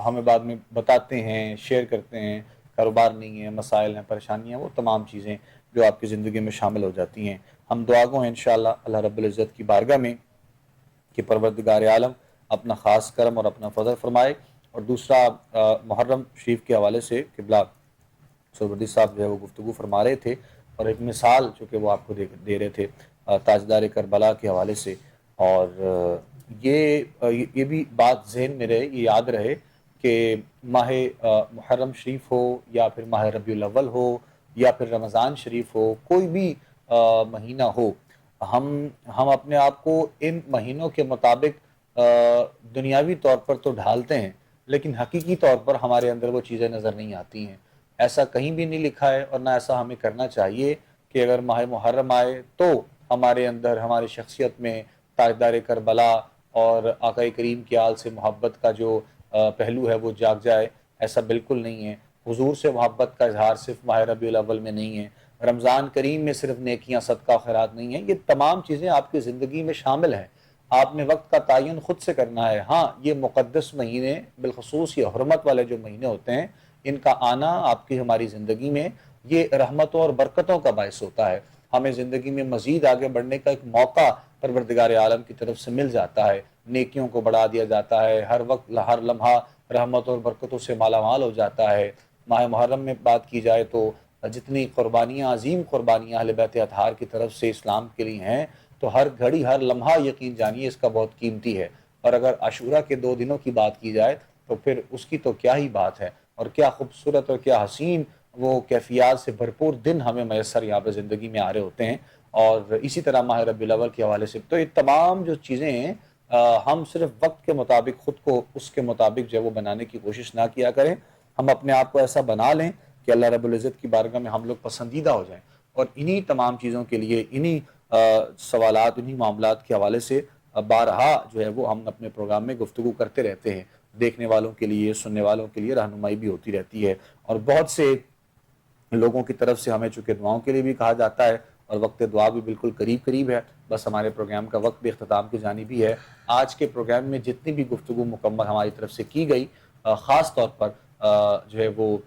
Speaker 1: ہمیں بعد میں بتاتے ہیں، شیئر کرتے ہیں، کاروبار نہیں ہے، مسائل ہیں، پریشانیاں، وہ تمام چیزیں جو آپ کی زندگی میں شامل ہو جاتی ہیں، ہم دعا گو ہیں انشاءاللہ اللہ رب العزت کی بارگاہ میں کہ پروردگار عالم اپنا خاص کرم اور اپنا فضل فرمائے۔ اور دوسرا محرم شریف کے حوالے سے قبلہ سہروردی صاحب جو ہے وہ گفتگو فرما رہے تھے، اور ایک مثال جو کہ وہ آپ کو دے رہے تھے تاجدار کربلا کے حوالے سے، اور یہ بھی بات ذہن میں رہے، یہ یاد رہے کہ ماہ محرم شریف ہو یا پھر ماہ ربیع الاول ہو یا پھر رمضان شریف ہو، کوئی بھی مہینہ ہو، ہم اپنے آپ کو ان مہینوں کے مطابق دنیاوی طور پر تو ڈھالتے ہیں، لیکن حقیقی طور پر ہمارے اندر وہ چیزیں نظر نہیں آتی ہیں۔ ایسا کہیں بھی نہیں لکھا ہے اور نہ ایسا ہمیں کرنا چاہیے کہ اگر ماہ محرم آئے تو ہمارے اندر ہماری شخصیت میں تاجدار کربلا اور آقا کریم کی آل سے محبت کا جو پہلو ہے وہ جاگ جائے، ایسا بالکل نہیں ہے۔ حضور سے محبت کا اظہار صرف ماہ ربیع الاول میں نہیں ہے، رمضان کریم میں صرف نیکیاں صدقہ خیرات نہیں ہیں، یہ تمام چیزیں آپ کی زندگی میں شامل ہیں۔ آپ نے وقت کا تعین خود سے کرنا ہے۔ ہاں، یہ مقدس مہینے، بالخصوص یہ حرمت والے جو مہینے ہوتے ہیں، ان کا آنا آپ کی ہماری زندگی میں یہ رحمتوں اور برکتوں کا باعث ہوتا ہے۔ ہمیں زندگی میں مزید آگے بڑھنے کا ایک موقع پروردگار عالم کی طرف سے مل جاتا ہے، نیکیوں کو بڑھا دیا جاتا ہے، ہر وقت ہر لمحہ رحمتوں اور برکتوں سے مالا مال ہو جاتا ہے۔ ماہ محرم میں بات کی جائے تو جتنی قربانیاں، عظیم قربانیاں اہل بیت اطہار کی طرف سے اسلام کے لیے ہیں، تو ہر گھڑی ہر لمحہ یقین جانیے اس کا بہت قیمتی ہے۔ اور اگر عاشورہ کے 2 دنوں کی بات کی جائے تو پھر اس کی تو کیا ہی بات ہے، اور کیا خوبصورت اور کیا حسین وہ کیفیات سے بھرپور دن ہمیں میسر یہاں پہ زندگی میں آ رہے ہوتے ہیں۔ اور اسی طرح ماہ ربیع الاول کے حوالے سے تو یہ تمام جو چیزیں ہیں، ہم صرف وقت کے مطابق خود کو اس کے مطابق جو ہے وہ بنانے کی کوشش نہ کیا کریں، ہم اپنے آپ کو ایسا بنا لیں کہ اللہ رب العزت کی بارگاہ میں ہم لوگ پسندیدہ ہو جائیں۔ اور انہی تمام چیزوں کے لیے، انہی سوالات، انہی معاملات کے حوالے سے بارہا جو ہے وہ ہم اپنے پروگرام میں گفتگو کرتے رہتے ہیں۔ دیکھنے والوں کے لیے، سننے والوں کے لیے رہنمائی بھی ہوتی رہتی ہے، اور بہت سے لوگوں کی طرف سے ہمیں چونکہ دعاؤں کے لیے بھی کہا جاتا ہے، اور وقت دعا بھی بالکل قریب قریب ہے، بس ہمارے پروگرام کا وقت بھی اختتام کی جانب ہی ہے۔ آج کے پروگرام میں جتنی بھی گفتگو مکمل ہماری طرف سے کی گئی، خاص طور پر جو ہے وہ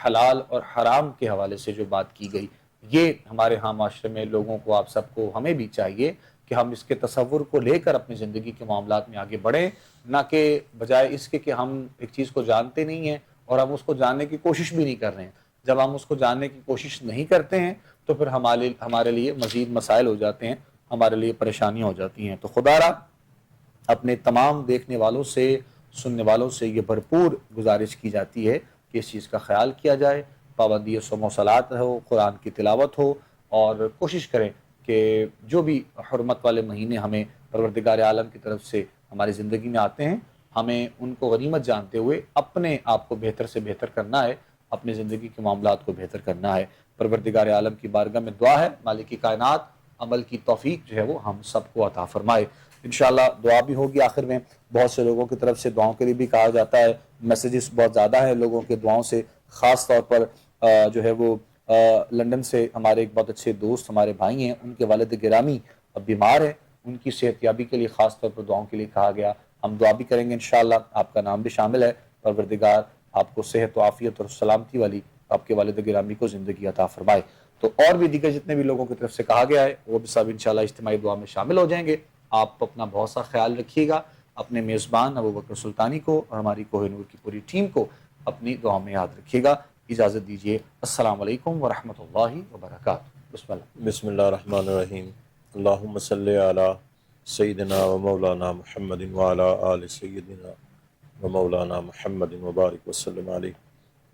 Speaker 1: حلال اور حرام کے حوالے سے جو بات کی گئی، یہ ہمارے ہاں معاشرے میں لوگوں کو، آپ سب کو، ہمیں بھی چاہیے کہ ہم اس کے تصور کو لے کر اپنی زندگی کے معاملات میں آگے بڑھیں، نہ کہ بجائے اس کے کہ ہم ایک چیز کو جانتے نہیں ہیں اور ہم اس کو جاننے کی کوشش بھی نہیں کر رہے ہیں۔ جب ہم اس کو جاننے کی کوشش نہیں کرتے ہیں تو پھر ہمارے لیے مزید مسائل ہو جاتے ہیں، ہمارے لیے پریشانیاں ہو جاتی ہیں۔ تو خدا را اپنے تمام دیکھنے والوں سے، سننے والوں سے یہ بھرپور گزارش کی جاتی ہے کہ اس چیز کا خیال کیا جائے، پابندی صوم و صلات ہو، قرآن کی تلاوت ہو، اور کوشش کریں کہ جو بھی حرمت والے مہینے ہمیں پروردگار عالم کی طرف سے ہماری زندگی میں آتے ہیں، ہمیں ان کو غنیمت جانتے ہوئے اپنے آپ کو بہتر سے بہتر کرنا ہے، اپنی زندگی کے معاملات کو بہتر کرنا ہے۔ پروردگار عالم کی بارگاہ میں دعا ہے، مالک کائنات عمل کی توفیق جو ہے وہ ہم سب کو عطا فرمائے۔ انشاءاللہ دعا بھی ہوگی آخر میں۔ بہت سے لوگوں کی طرف سے دعاؤں کے لیے بھی کہا جاتا ہے، میسیجز بہت زیادہ ہیں لوگوں کے دعاؤں سے، خاص طور پر جو ہے وہ لندن سے ہمارے ایک بہت اچھے دوست، ہمارے بھائی ہیں، ان کے والد گرامی اب بیمار ہیں، ان کی صحت یابی کے لیے خاص طور پر دعاؤں کے لیے کہا گیا۔ ہم دعا بھی کریں گے انشاءاللہ، آپ کا نام بھی شامل ہے، پروردگار آپ کو صحت و عافیت اور سلامتی والی آپ کے والد گرامی کو زندگی عطا فرمائے۔ تو اور بھی دیگر جتنے بھی لوگوں کی طرف سے کہا گیا ہے وہ بھی سب انشاءاللہ اجتماعی دعا میں شامل ہو جائیں گے۔ آپ اپنا بہت سا خیال رکھیے گا، اپنے میزبان ابوبکر سلطانی کو اور ہماری کوہ نور کی پوری ٹیم کو اپنی دعا میں یاد رکھیے گا۔ اجازت دیجیے، السلام علیکم ورحمۃ اللہ وبرکاتہ۔ بسم اللہ۔
Speaker 2: بسم اللہ الرحمن الرحیم۔ اللہم صلی علی سیدنا و مولانا محمد وعلی آل سیدنا و مولانا محمد وبارک وسلم علیہ۔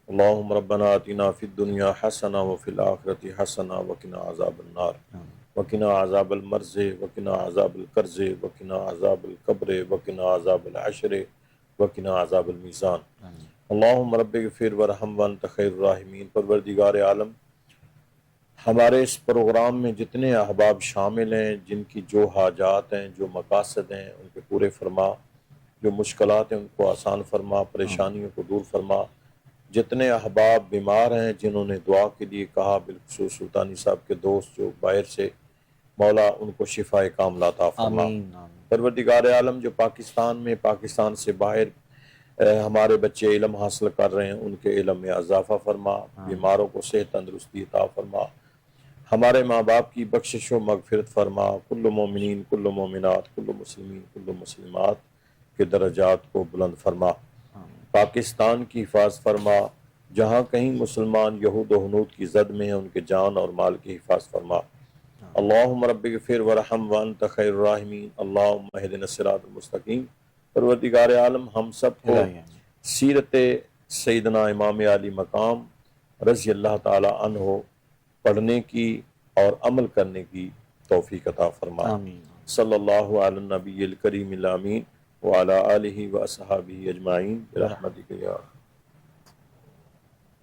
Speaker 2: اللہم ربنا آتنا فی الدنیا حسنہ وفی الآخرۃ حسنہ وقنا عذاب النار وقنا عذاب المرض وقنا عذاب القرض وقنا عذاب القبر وقنا عذاب الحشر وقنا عذاب المیزان۔ اللہم رب اغفر ورحم وانت خیر الراحمین۔ پروردگار عالم، ہمارے اس پروگرام میں جتنے احباب شامل ہیں، جن کی جو حاجات ہیں، جو مقاصد ہیں، ان کے پورے فرما، جو مشکلات ہیں ان کو آسان فرما، پریشانیوں کو دور فرما۔ جتنے احباب بیمار ہیں، جنہوں نے دعا کے لیے کہا، بالخصوص سلطانی صاحب کے دوست جو باہر سے، مولا ان کو شفا کاملہ عطا فرما۔
Speaker 1: آمین آمین۔
Speaker 2: پروردگار عالم، جو پاکستان میں، پاکستان سے باہر ہمارے بچے علم حاصل کر رہے ہیں ان کے علم میں اضافہ فرما، بیماروں کو صحت تندرستی عطا فرما، ہمارے ماں باپ کی بخشش و مغفرت فرما، کل مومنین کل مومنات کل مسلمین کل مسلمات کے درجات کو بلند فرما، پاکستان کی حفاظت فرما، جہاں کہیں مسلمان یہود و ہنود کی زد میں ہیں ان کے جان اور مال کی حفاظت فرما۔ اللہم رب اغفر ورحم وانت خیر الراحمین، اللہم اہدنا الصراط المستقیم۔ پروردگار عالم ہم سب کو
Speaker 1: الہی آمین۔
Speaker 2: سیرت سیدنا امام علی مقام رضی اللہ تعالی عنہ پڑھنے کی اور عمل کرنے کی توفیق عطا فرما۔
Speaker 1: آمین۔
Speaker 2: صلی اللہ علی النبی الکریم الامین وعلی آلہ و اصحابہ اجمعین برحمتک یا